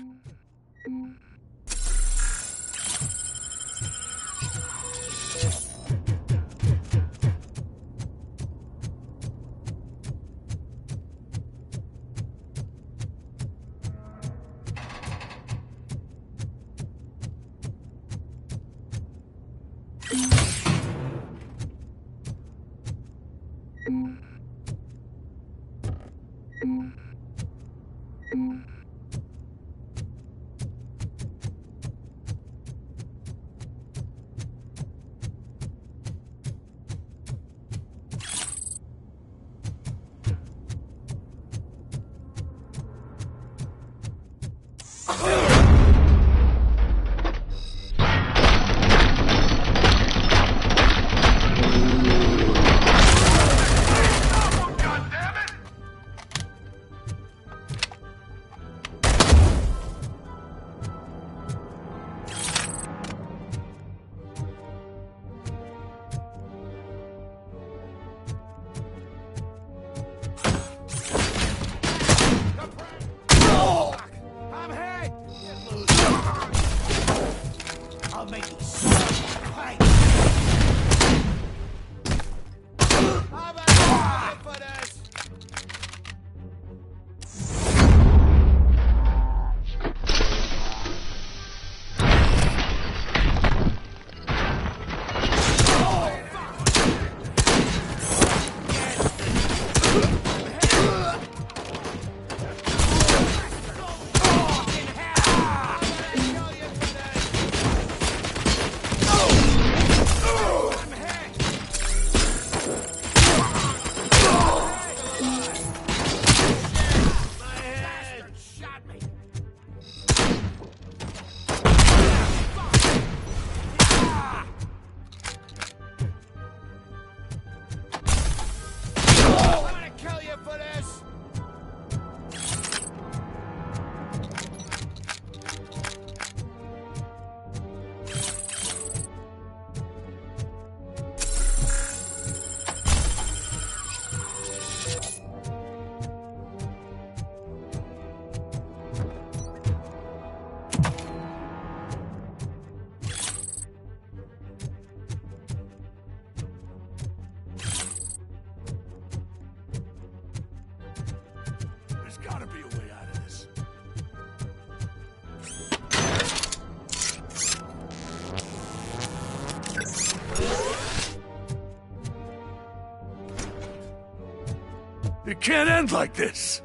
It can't end like this!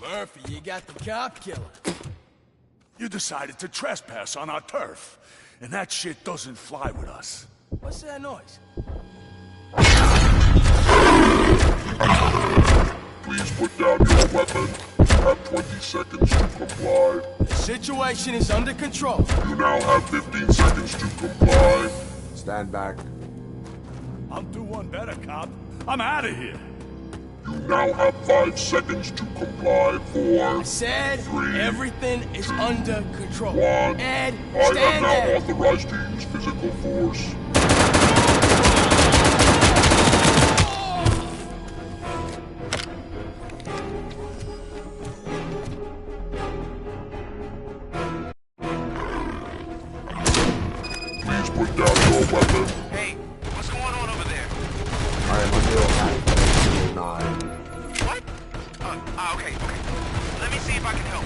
Murphy, you got the cop killer. You decided to trespass on our turf, and that shit doesn't fly with us. What's that noise? Please put down your weapon. You have 20 seconds to comply. The situation is under control. You now have 15 seconds to comply. Stand back. I'll do one better, cop. I'm out of here. You now have 5 seconds to comply. 4, I said 3, everything is under control. 1. Ed, I am stand now there. authorized to use physical force. Please put down your weapon. Hey, what's going on over there? I am under attack. 9. What? Okay. Let me see if I can help.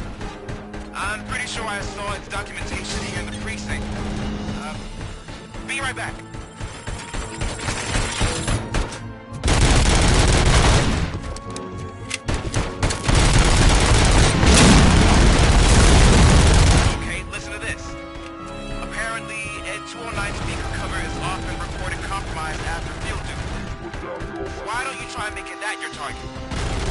I'm pretty sure I saw its documentation here in the precinct. Be right back. Okay, listen to this. Apparently, Ed 209 speaker cover is often reported compromised after field duty. Why don't you try making that your target?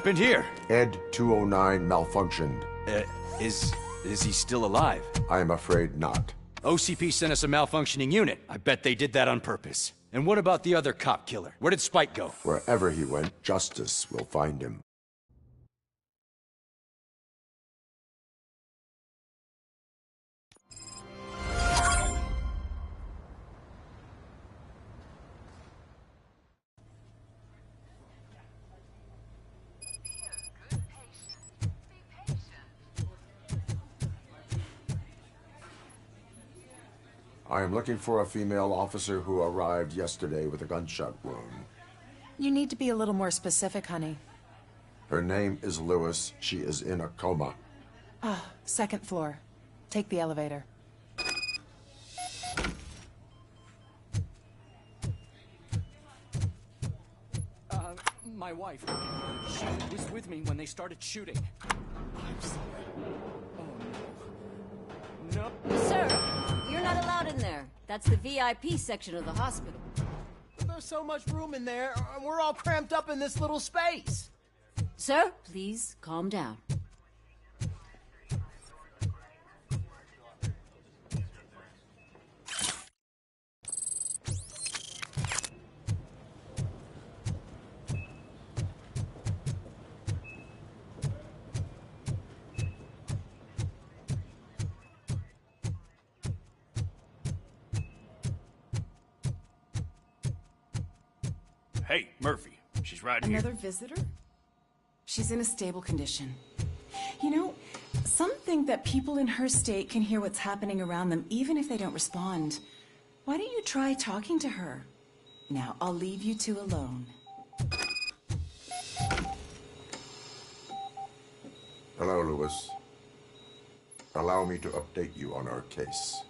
happened here? Ed 209 malfunctioned. Is he still alive? I am afraid not. OCP sent us a malfunctioning unit. I bet they did that on purpose. And what about the other cop killer? Where did Spike go? Wherever he went, justice will find him. I am looking for a female officer who arrived yesterday with a gunshot wound. You need to be a little more specific, honey. Her name is Lewis. She is in a coma. Ah, second floor. Take the elevator. My wife. She was with me when they started shooting. I'm sorry. Oh, no. No. Sir, you're not allowed in there. That's the VIP section of the hospital. There's so much room in there, and we're all cramped up in this little space. Sir, please calm down. Hey, Murphy. She's right here. Another visitor? She's in a stable condition. You know, some think that people in her state can hear what's happening around them even if they don't respond. Why don't you try talking to her? Now, I'll leave you two alone. Hello, Lewis. Allow me to update you on our case.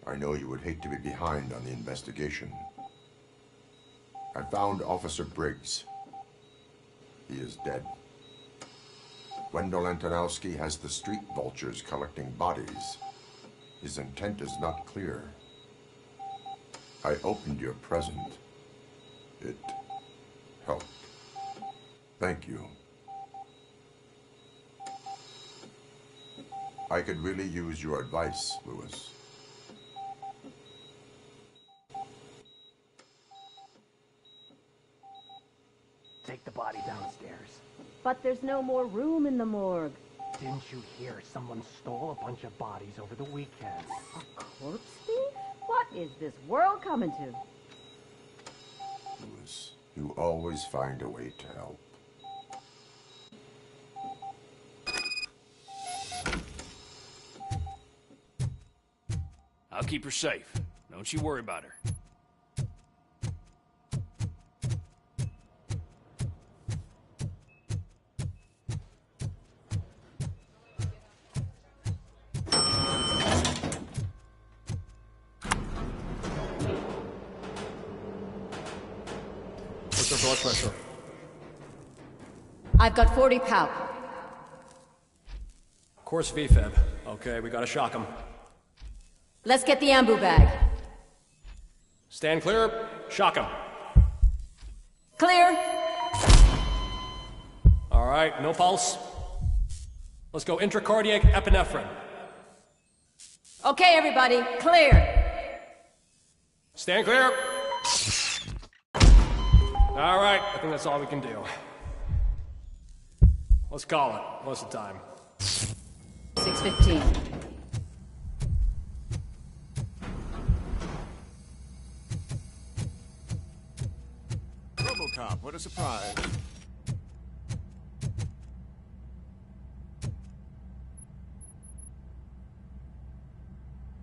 I know you would hate to be behind on the investigation. I found Officer Briggs. He is dead. Wendell Antonowski has the street vultures collecting bodies. His intent is not clear. I opened your present. It helped. Thank you. I could really use your advice, Lewis. Take the body downstairs. But there's no more room in the morgue. Didn't you hear someone stole a bunch of bodies over the weekend? A corpse thief? What is this world coming to? Lewis, you always find a way to help. I'll keep her safe. Don't you worry about her. What's your blood pressure? I've got 40 pow. Course VFib. Okay, we gotta shock him. Let's get the ambu bag. Stand clear. Shock him. Clear. All right, no pulse. Let's go intracardiac epinephrine. Okay, everybody, clear. Stand clear. All right, I think that's all we can do. Let's call it. What's the time? 6:15. Robocop, what a surprise.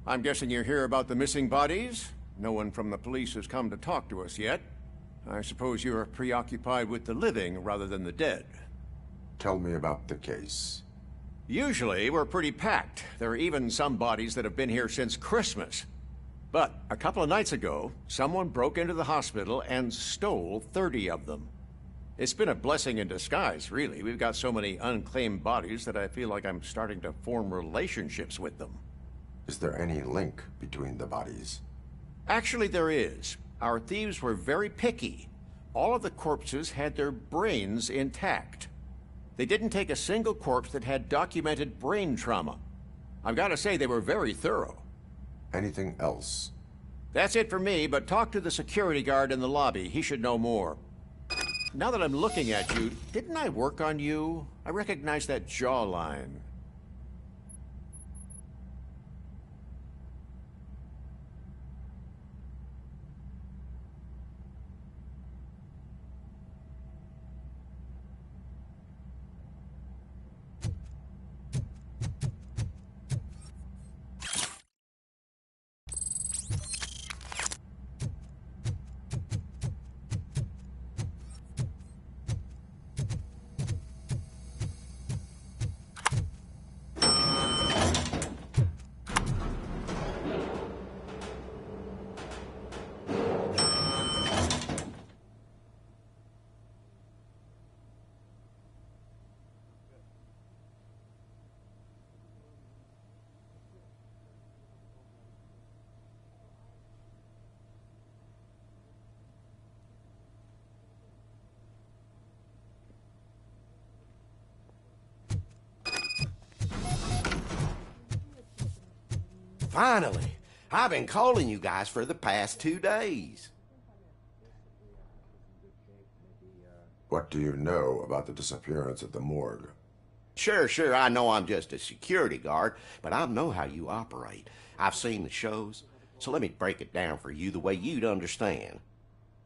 I'm guessing you're here about the missing bodies? No one from the police has come to talk to us yet. I suppose you're preoccupied with the living rather than the dead. Tell me about the case. Usually, we're pretty packed. There are even some bodies that have been here since Christmas. But a couple of nights ago, someone broke into the hospital and stole 30 of them. It's been a blessing in disguise, really. We've got so many unclaimed bodies that I feel like I'm starting to form relationships with them. Is there any link between the bodies? Actually, there is. Our thieves were very picky. All of the corpses had their brains intact. They didn't take a single corpse that had documented brain trauma. I've got to say they were very thorough. Anything else? That's it for me, but talk to the security guard in the lobby. He should know more. Now that I'm looking at you, didn't I work on you? I recognize that jawline. Finally! I've been calling you guys for the past 2 days. What do you know about the disappearance at the morgue? Sure, I know I'm just a security guard, but I know how you operate. I've seen the shows, so let me break it down for you the way you'd understand.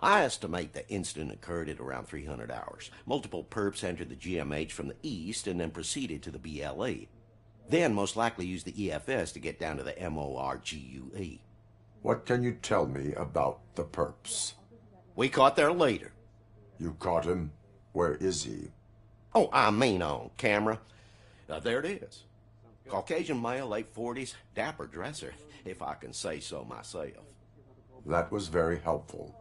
I estimate the incident occurred at around 300 hours. Multiple perps entered the GMH from the east and then proceeded to the BLE. Then most likely used the EFS to get down to the MORGUE. What can you tell me about the perps? We caught their leader. You caught him? Where is he? Oh, I mean on camera. There it is. Caucasian male, late 40s, dapper dresser, if I can say so myself. That was very helpful.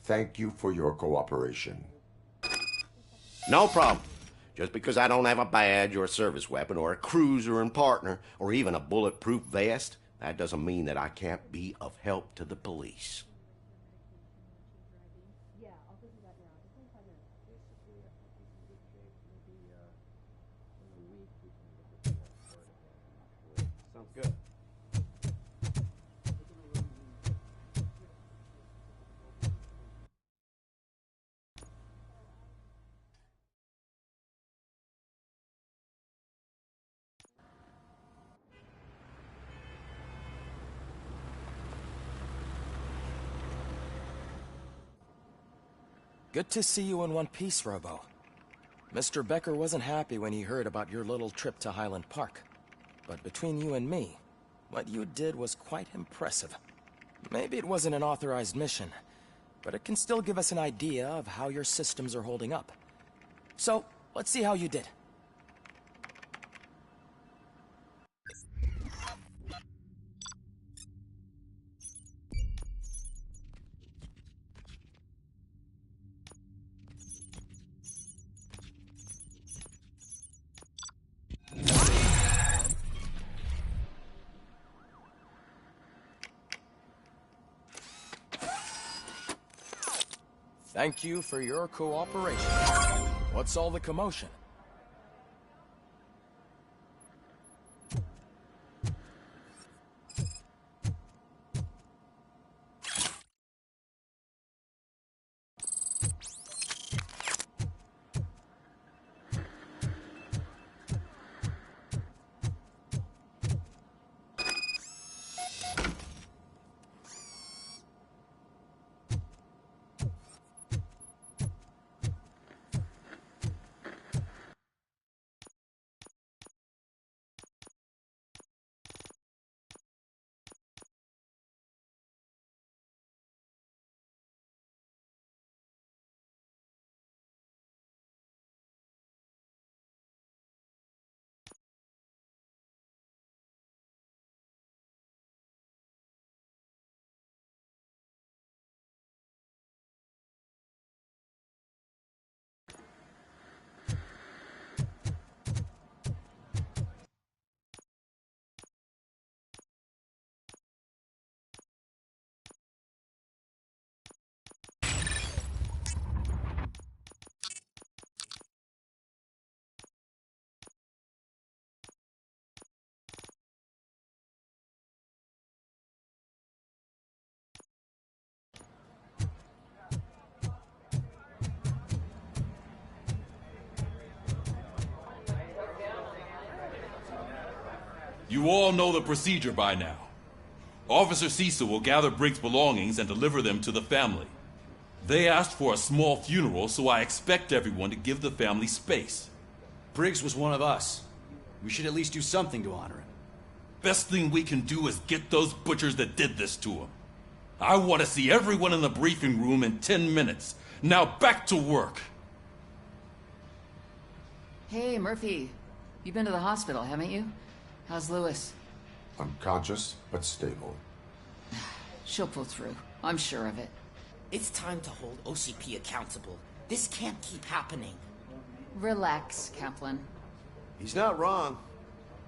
Thank you for your cooperation. No problem. Just because I don't have a badge or a service weapon or a cruiser and partner or even a bulletproof vest, that doesn't mean that I can't be of help to the police. Sounds good. Good to see you in one piece, Robo. Mr. Becker wasn't happy when he heard about your little trip to Highland Park. But between you and me, what you did was quite impressive. Maybe it wasn't an authorized mission, but it can still give us an idea of how your systems are holding up. So, let's see how you did. Thank you for your cooperation. What's all the commotion? You all know the procedure by now. Officer Cecil will gather Briggs' belongings and deliver them to the family. They asked for a small funeral, so I expect everyone to give the family space. Briggs was one of us. We should at least do something to honor him. Best thing we can do is get those butchers that did this to him. I want to see everyone in the briefing room in 10 minutes. Now back to work. Hey, Murphy. You've been to the hospital, haven't you? How's Lewis? Unconscious, but stable. She'll pull through. I'm sure of it. It's time to hold OCP accountable. This can't keep happening. Relax, Kaplan. He's not wrong.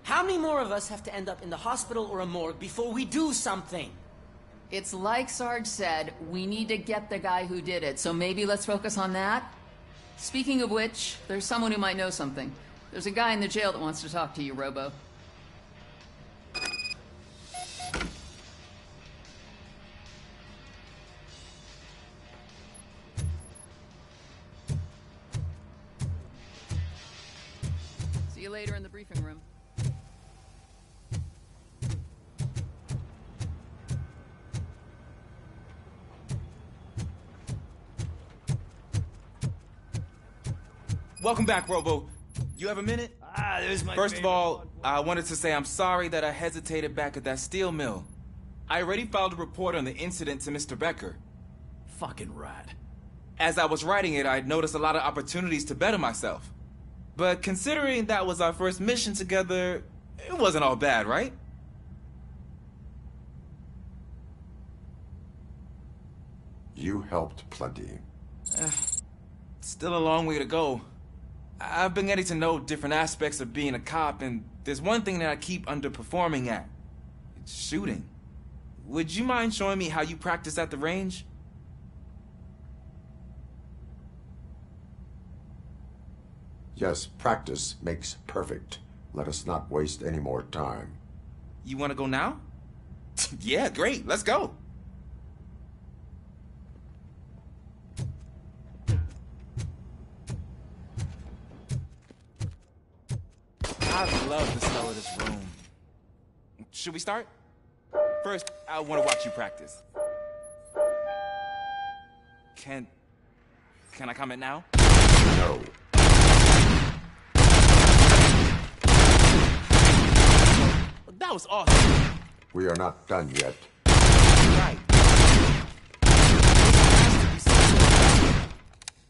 How many more of us have to end up in the hospital or a morgue before we do something? It's like Sarge said, we need to get the guy who did it, so maybe let's focus on that? Speaking of which, there's someone who might know something. There's a guy in the jail that wants to talk to you, Robo. See you later in the briefing room. Welcome back, Robo. You have a minute? There's my First of all, I wanted to say I'm sorry that I hesitated back at that steel mill. I already filed a report on the incident to Mr. Becker. Fucking rat. As I was writing it, I'd noticed a lot of opportunities to better myself. But considering that was our first mission together, it wasn't all bad, right? You helped plenty. Still a long way to go. I've been getting to know different aspects of being a cop, and there's one thing that I keep underperforming at. It's shooting. Would you mind showing me how you practice at the range? Yes, practice makes perfect. Let us not waste any more time. You want to go now? Yeah, great. Let's go. I love the smell of this room. Should we start? First, I want to watch you practice. Can I comment now? No. That was awesome. We are not done yet. Right.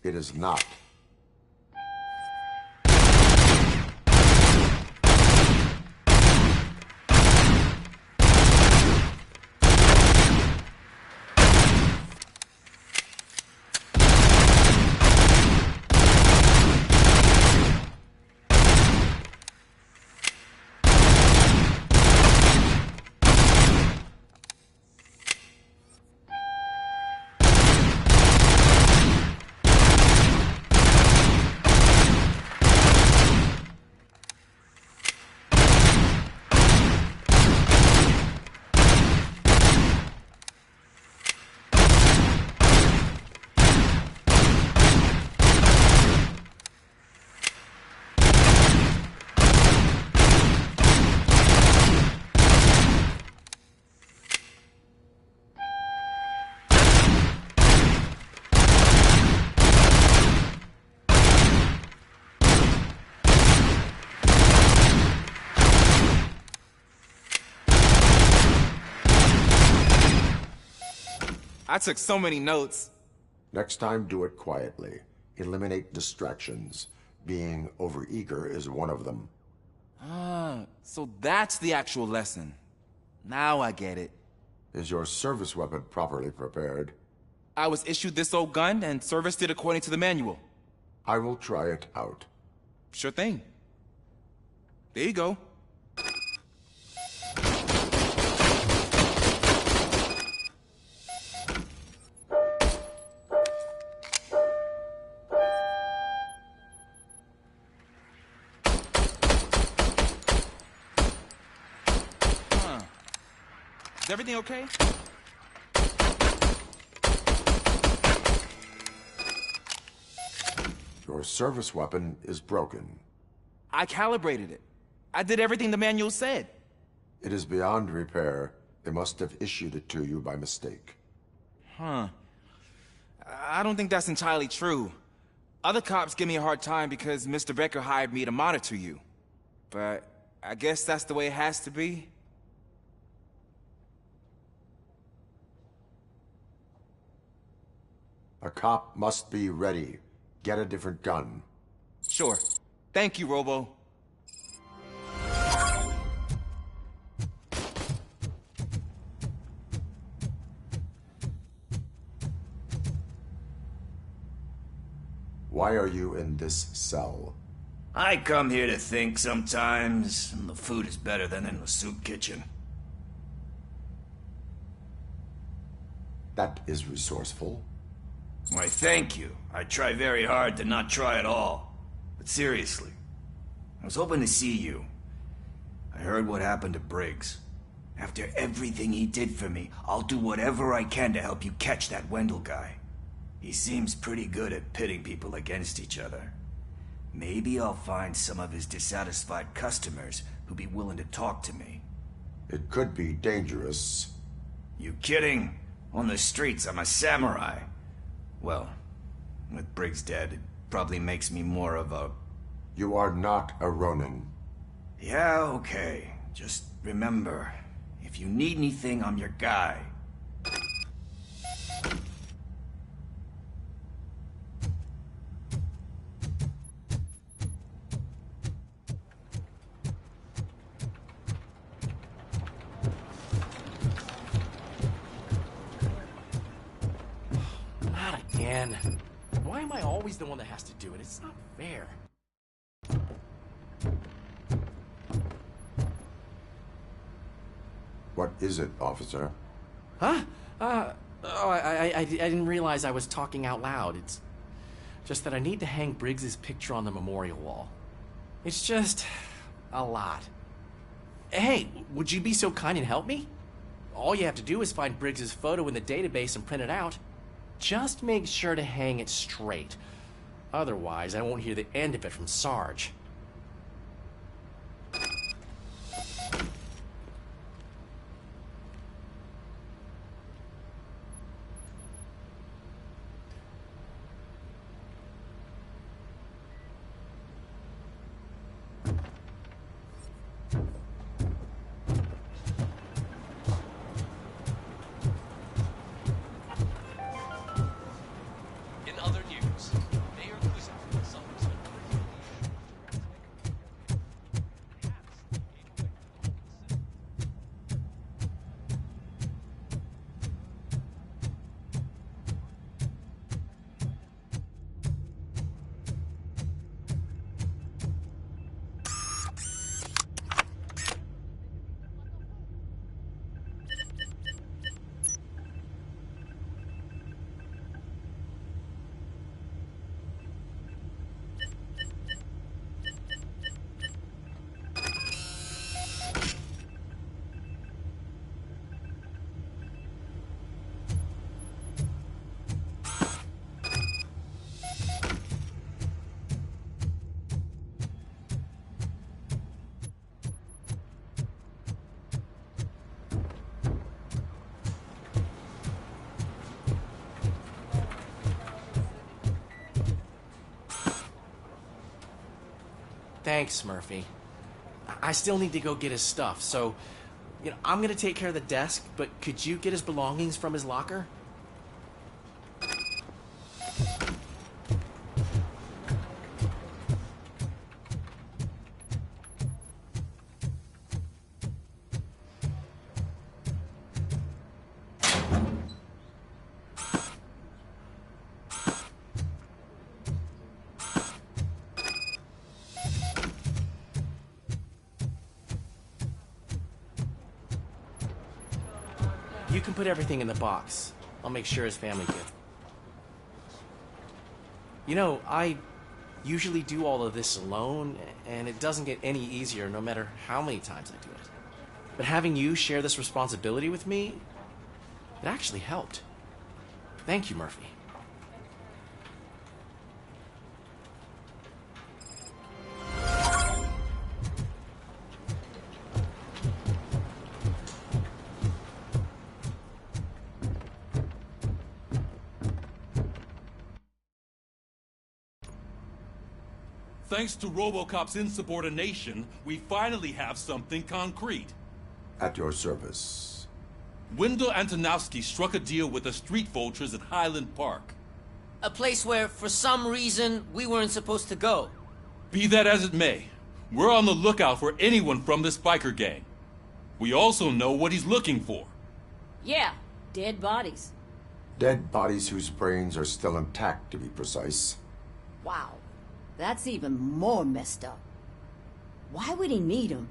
It is not. I took so many notes. Next time, do it quietly. Eliminate distractions. Being overeager is one of them. Ah, so that's the actual lesson. Now I get it. Is your service weapon properly prepared? I was issued this old gun and serviced it according to the manual. I will try it out. Sure thing. There you go. Is everything okay? Your service weapon is broken. I calibrated it. I did everything the manual said. It is beyond repair. They must have issued it to you by mistake. Huh. I don't think that's entirely true. Other cops give me a hard time because Mr. Becker hired me to monitor you. But I guess that's the way it has to be. A cop must be ready. Get a different gun. Sure. Thank you, Robo. Why are you in this cell? I come here to think sometimes, and the food is better than in the soup kitchen. That is resourceful. Why, thank you. I try very hard to not try at all. But seriously, I was hoping to see you. I heard what happened to Briggs. After everything he did for me, I'll do whatever I can to help you catch that Wendell guy. He seems pretty good at pitting people against each other. Maybe I'll find some of his dissatisfied customers who'd be willing to talk to me. It could be dangerous. You kidding? On the streets, I'm a samurai. Well, with Briggs dead, it probably makes me more of a... You are not a Ronin. Yeah, okay. Just remember, if you need anything, I'm your guy. Not again. Why am I always the one that has to do it? It's not fair. What is it, officer? Huh? I didn't realize I was talking out loud. It's just that I need to hang Briggs's picture on the memorial wall. It's just a lot. Hey, would you be so kind and help me? All you have to do is find Briggs's photo in the database and print it out. Just make sure to hang it straight. Otherwise, I won't hear the end of it from Sarge. In other news, Mayor Kuzak suffers Thanks, Murphy. I still need to go get his stuff, so, I'm gonna take care of the desk, but could you get his belongings from his locker? You can put everything in the box. I'll make sure his family gets it. I usually do all of this alone, and it doesn't get any easier no matter how many times I do it. But having you share this responsibility with me, it actually helped. Thank you, Murphy. Thanks to Robocop's insubordination, we finally have something concrete. At your service. Wendell Antonowski struck a deal with the street vultures at Highland Park. A place where, for some reason, we weren't supposed to go. Be that as it may, we're on the lookout for anyone from this biker gang. We also know what he's looking for. Yeah, dead bodies. Dead bodies whose brains are still intact, to be precise. Wow, that's even more messed up. Why would he need them?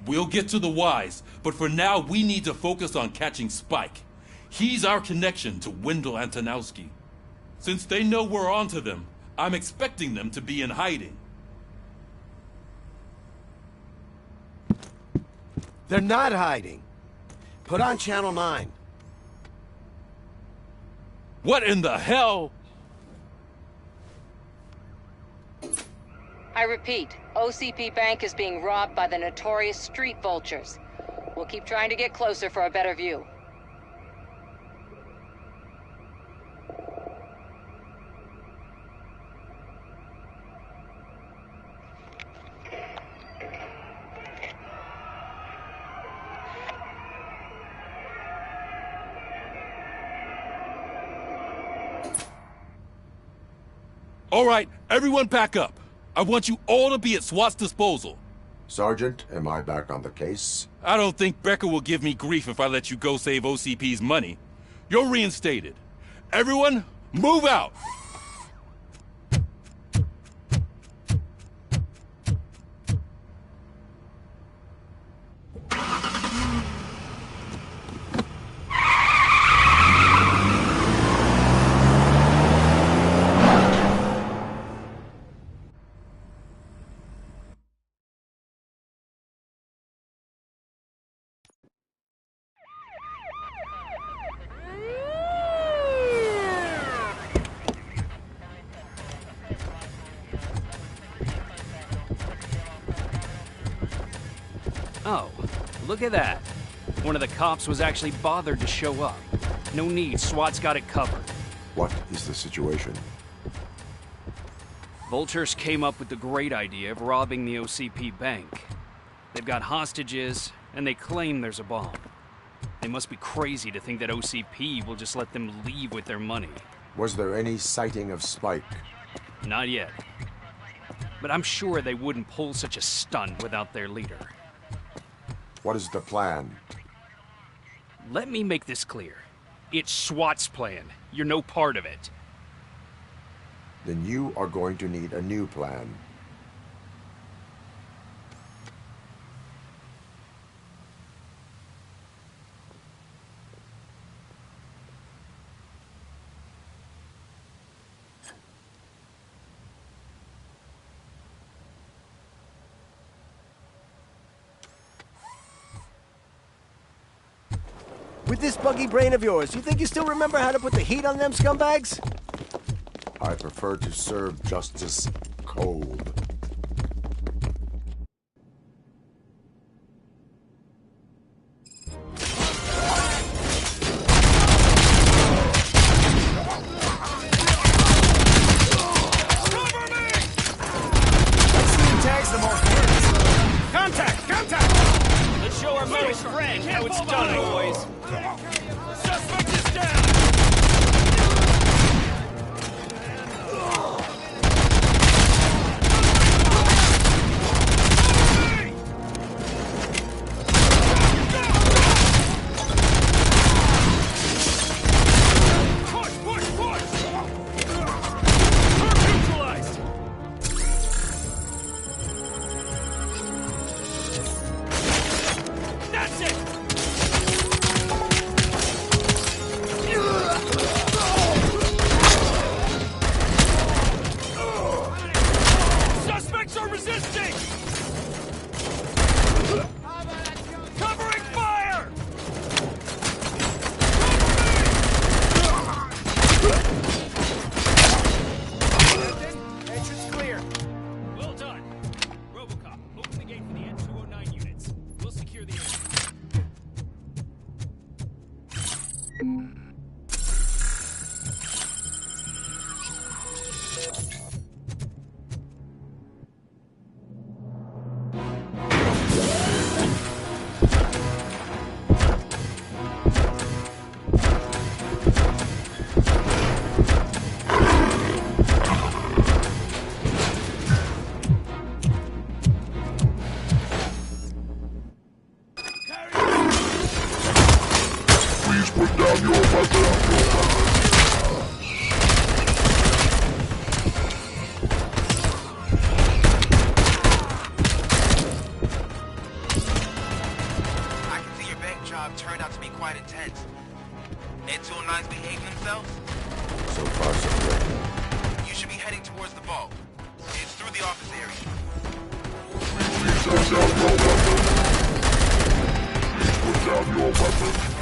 We'll get to the whys, but for now we need to focus on catching Spike. He's our connection to Wendell Antonowski. Since they know we're onto them, I'm expecting them to be in hiding. They're not hiding. Put on Channel 9. What in the hell? I repeat, OCP Bank is being robbed by the notorious street vultures. We'll keep trying to get closer for a better view. All right, everyone pack up. I want you all to be at SWAT's disposal. Sergeant, am I back on the case? I don't think Becker will give me grief if I let you go save OCP's money. You're reinstated. Everyone, move out! Oh, look at that. One of the cops was actually bothered to show up. No need, SWAT's got it covered. What is the situation? Vultures came up with the great idea of robbing the OCP bank. They've got hostages, and they claim there's a bomb. They must be crazy to think that OCP will just let them leave with their money. Was there any sighting of Spike? Not yet. But I'm sure they wouldn't pull such a stunt without their leader. What is the plan? Let me make this clear. It's SWAT's plan. You're no part of it. Then you are going to need a new plan. With this buggy brain of yours, you think you still remember how to put the heat on them scumbags? I prefer to serve justice cold. Contact! Contact! Let's show our metal strength how it's done, boys. Suspect is down! Push, push, push! Turret neutralized! That's it! turned out to be quite intense. And 209's behaving themselves? So far, so good. You should be heading towards the vault. It's through the office area. Please put down your weapon.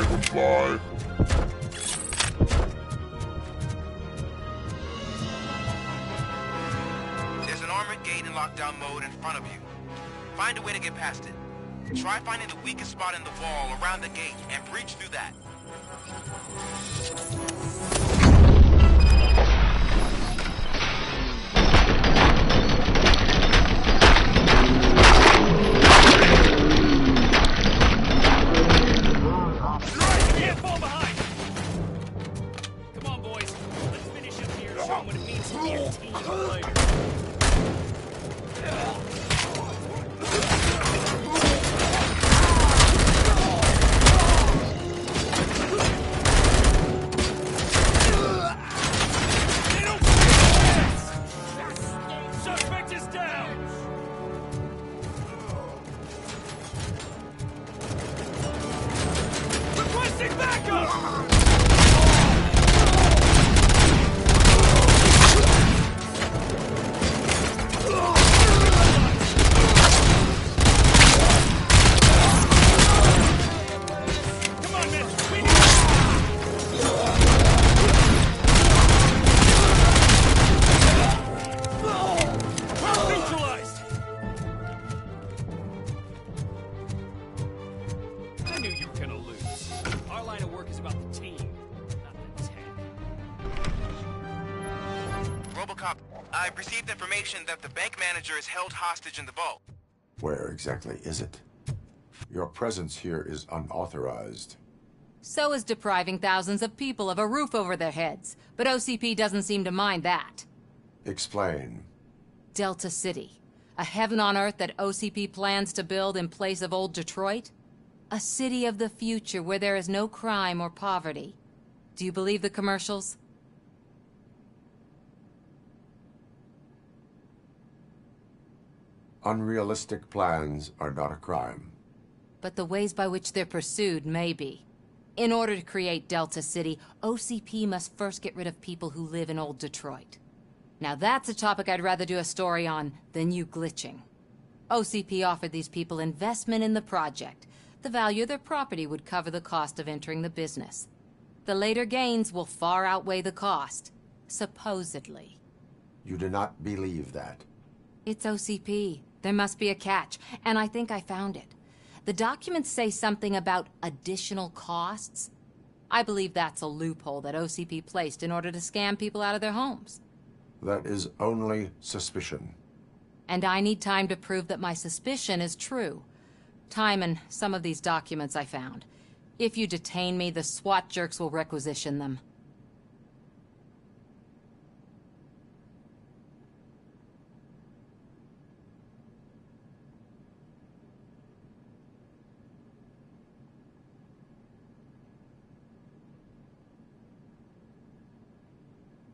Comply. There's an armored gate in lockdown mode in front of you. Find a way to get past it. Try finding the weakest spot in the wall around the gate and breach through that. Robocop, I've received information that the bank manager is held hostage in the vault. Where exactly is it? Your presence here is unauthorized. So is depriving thousands of people of a roof over their heads. But OCP doesn't seem to mind that. Explain. Delta City. A heaven on earth that OCP plans to build in place of old Detroit? A city of the future where there is no crime or poverty. Do you believe the commercials? Unrealistic plans are not a crime. But the ways by which they're pursued may be. In order to create Delta City, OCP must first get rid of people who live in old Detroit. Now that's a topic I'd rather do a story on than you glitching. OCP offered these people investment in the project. The value of their property would cover the cost of entering the business. The later gains will far outweigh the cost, supposedly. You do not believe that. It's OCP. There must be a catch, and I think I found it. The documents say something about additional costs. I believe that's a loophole that OCP placed in order to scam people out of their homes. That is only suspicion. And I need time to prove that my suspicion is true. Time and some of these documents I found. If you detain me, the SWAT jerks will requisition them.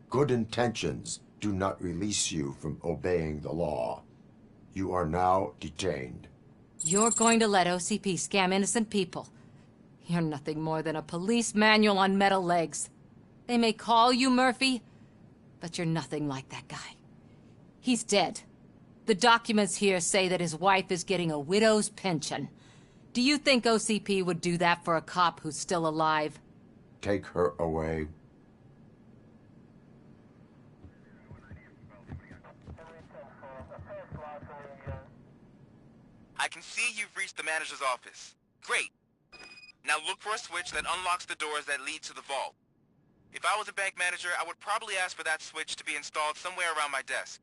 Good intentions do not release you from obeying the law. You are now detained. You're going to let OCP scam innocent people. You're nothing more than a police manual on metal legs. They may call you Murphy, but you're nothing like that guy. He's dead. The documents here say that his wife is getting a widow's pension. Do you think OCP would do that for a cop who's still alive? Take her away. I can see you've reached the manager's office. Great. Now look for a switch that unlocks the doors that lead to the vault. If I was a bank manager, I would probably ask for that switch to be installed somewhere around my desk.